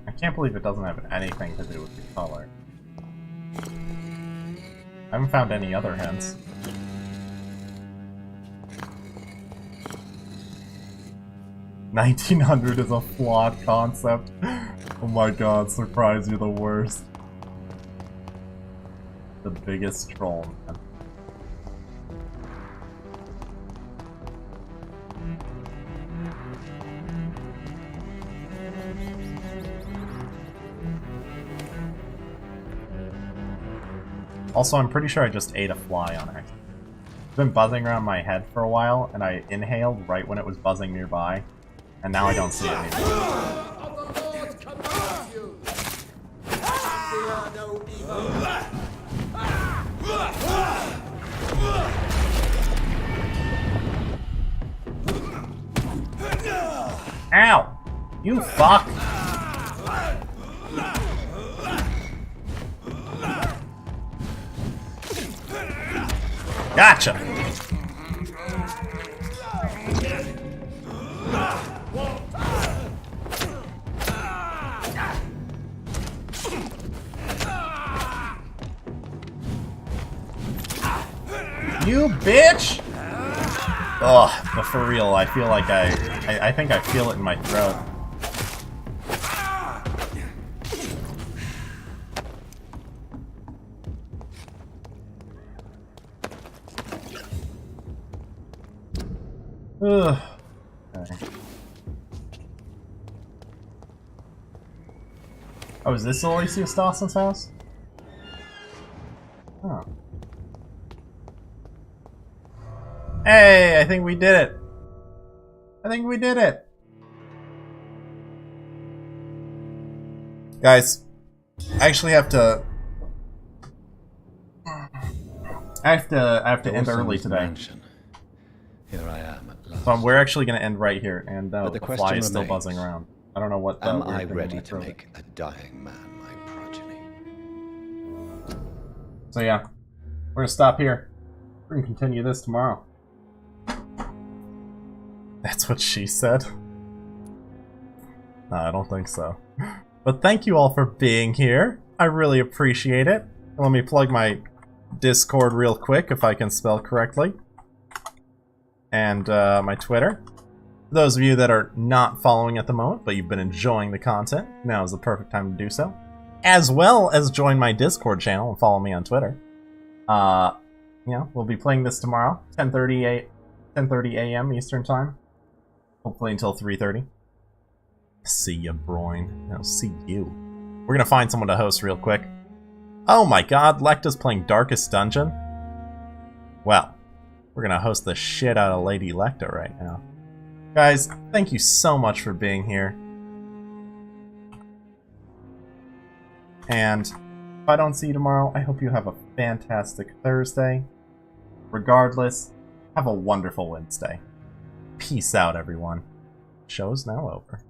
I can't believe it doesn't have anything to do with the color. I haven't found any other hints. $1900 is a flawed concept. Oh my god, surprise, you're the worst. The biggest troll, man. Also, I'm pretty sure I just ate a fly on accident. It's been buzzing around my head for a while, and I inhaled right when it was buzzing nearby, and now I don't see it anymore. Ow! You fuck! Gotcha! You bitch! Ugh, but for real, I feel like I think I feel it in my throat. Ugh. Okay. Oh, is this Aloysius Dawson's house? Oh. Hey, I think we did it. I think we did it. Guys, I actually have to... I have to end early today. Here I am at last. So we're actually going to end right here, and the question fly is still remains, buzzing around. I don't know what the am weird I thing in ready my to throat. make a dying man my progeny? So yeah, we're going to stop here. We're going to continue this tomorrow. That's what she said. No, I don't think so. But thank you all for being here. I really appreciate it. Let me plug my Discord real quick, if I can spell correctly. And my Twitter. For those of you that are not following at the moment, but you've been enjoying the content, now is the perfect time to do so. As well as join my Discord channel and follow me on Twitter. Yeah, we'll be playing this tomorrow, 10:30 a.m. Eastern Time. Hopefully until 3:30. See ya, Broin. I'll see you. We're gonna find someone to host real quick. Oh my god, Lecta's playing Darkest Dungeon? Well, we're gonna host the shit out of Lady Lecta right now. Guys, thank you so much for being here. And if I don't see you tomorrow, I hope you have a fantastic Thursday. Regardless, have a wonderful Wednesday. Peace out, everyone. Show's now over.